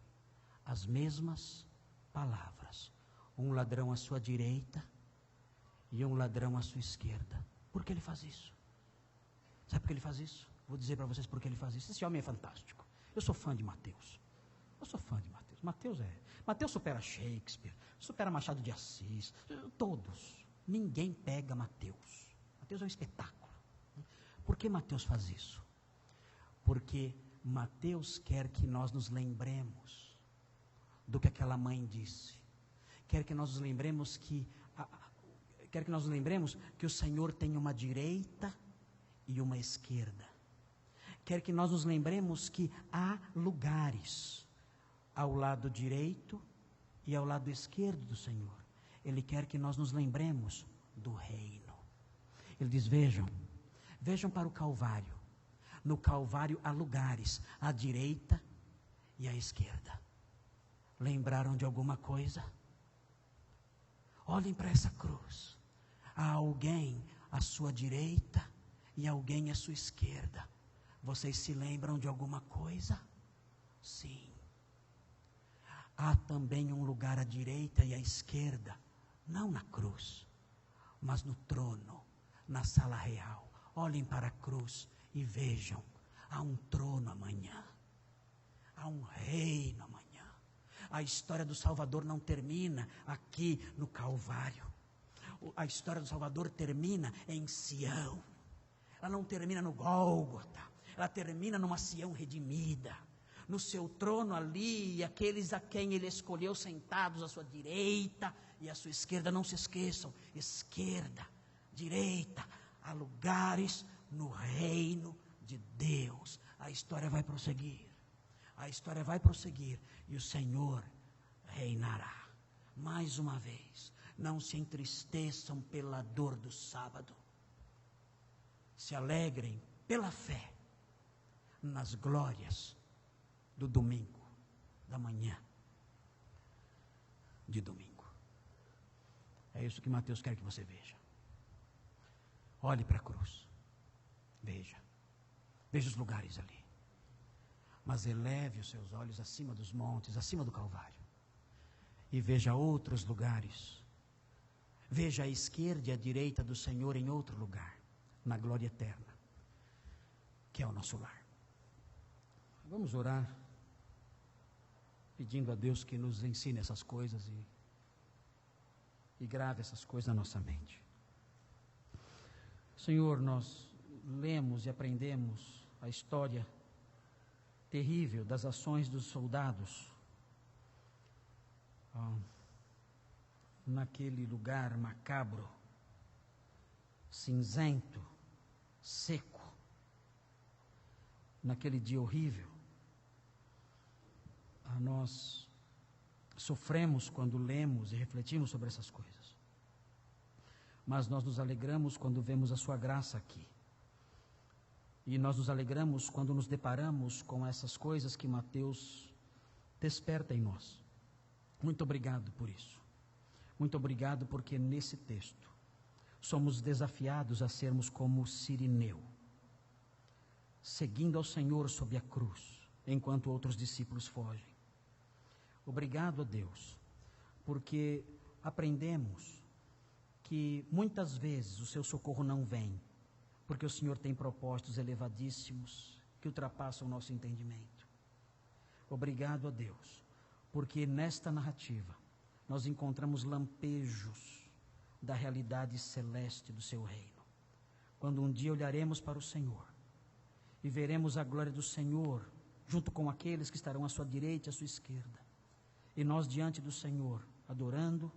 [SPEAKER 1] as mesmas palavras. Um ladrão à sua direita e um ladrão à sua esquerda. Por que ele faz isso? Sabe por que ele faz isso? Vou dizer para vocês por que ele faz isso. Esse homem é fantástico. Eu sou fã de Mateus. Mateus supera Shakespeare, supera Machado de Assis, todos. Ninguém pega Mateus. Mateus é um espetáculo. Por que Mateus faz isso? Porque Mateus quer que nós nos lembremos do que aquela mãe disse. Quer que nós nos lembremos que o Senhor tem uma direita e uma esquerda. Quer que nós nos lembremos que há lugares ao lado direito e ao lado esquerdo do Senhor. Ele quer que nós nos lembremos do reino. Ele diz, vejam para o Calvário. No Calvário há lugares à direita e à esquerda. Lembraram de alguma coisa? Olhem para essa cruz. Há alguém à sua direita e alguém à sua esquerda. Vocês se lembram de alguma coisa? Sim. Há também um lugar à direita e à esquerda, não na cruz, mas no trono, na sala real. Olhem para a cruz e vejam, há um trono amanhã, há um reino amanhã. A história do Salvador não termina aqui no Calvário. A história do Salvador termina em Sião. Ela não termina no Gólgota. Ela termina numa Sião redimida, no seu trono ali, e aqueles a quem ele escolheu sentados à sua direita e à sua esquerda. Não se esqueçam, esquerda, direita, há lugares no reino de Deus. A história vai prosseguir, a história vai prosseguir, e o Senhor reinará. Mais uma vez, não se entristeçam pela dor do sábado, se alegrem pela fé nas glórias do domingo, da manhã de domingo. É isso que Mateus quer que você veja. Olhe para a cruz, veja os lugares ali, mas eleve os seus olhos acima dos montes, acima do Calvário, e veja outros lugares. Veja a esquerda e a direita do Senhor em outro lugar, na glória eterna, que é o nosso lar. Vamos orar, pedindo a Deus que nos ensine essas coisas e grave essas coisas na nossa mente. Senhor, nós lemos e aprendemos a história terrível das ações dos soldados naquele lugar macabro, cinzento, seco, naquele dia horrível. Nós sofremos quando lemos e refletimos sobre essas coisas, mas nós nos alegramos quando vemos a sua graça aqui, e nós nos alegramos quando nos deparamos com essas coisas que Mateus desperta em nós. Muito obrigado por isso. Muito obrigado porque nesse texto somos desafiados a sermos como Cirineu, seguindo ao Senhor sob a cruz, enquanto outros discípulos fogem. Obrigado a Deus, porque aprendemos que muitas vezes o seu socorro não vem, porque o Senhor tem propósitos elevadíssimos que ultrapassam o nosso entendimento. Obrigado a Deus, porque nesta narrativa nós encontramos lampejos da realidade celeste do seu reino. Quando um dia olharemos para o Senhor e veremos a glória do Senhor, junto com aqueles que estarão à sua direita e à sua esquerda, e nós diante do Senhor, adorando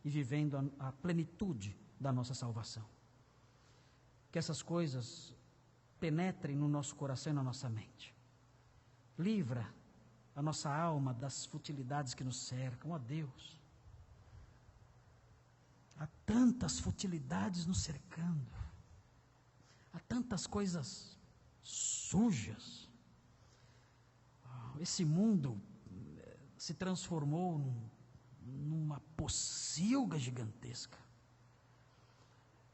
[SPEAKER 1] e vivendo a plenitude da nossa salvação. Que essas coisas penetrem no nosso coração e na nossa mente. Livra a nossa alma das futilidades que nos cercam, ó Deus. Há tantas futilidades nos cercando, há tantas coisas sujas. Esse mundo se transformou numa pocilga gigantesca,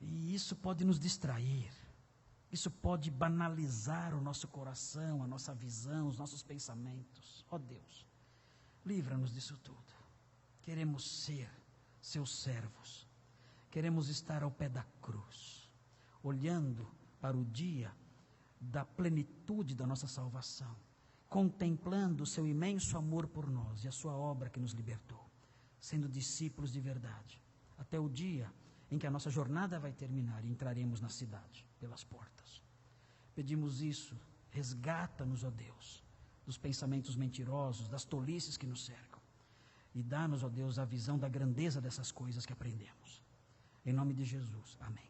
[SPEAKER 1] e isso pode nos distrair, isso pode banalizar o nosso coração, a nossa visão, os nossos pensamentos. Ó Deus, livra-nos disso tudo. Queremos ser seus servos, queremos estar ao pé da cruz, olhando para o dia da plenitude da nossa salvação, contemplando o seu imenso amor por nós e a sua obra que nos libertou, sendo discípulos de verdade, até o dia em que a nossa jornada vai terminar e entraremos na cidade, pelas portas. Pedimos isso, resgata-nos, ó Deus, dos pensamentos mentirosos, das tolices que nos cercam, e dá-nos, ó Deus, a visão da grandeza dessas coisas que aprendemos. Em nome de Jesus, amém.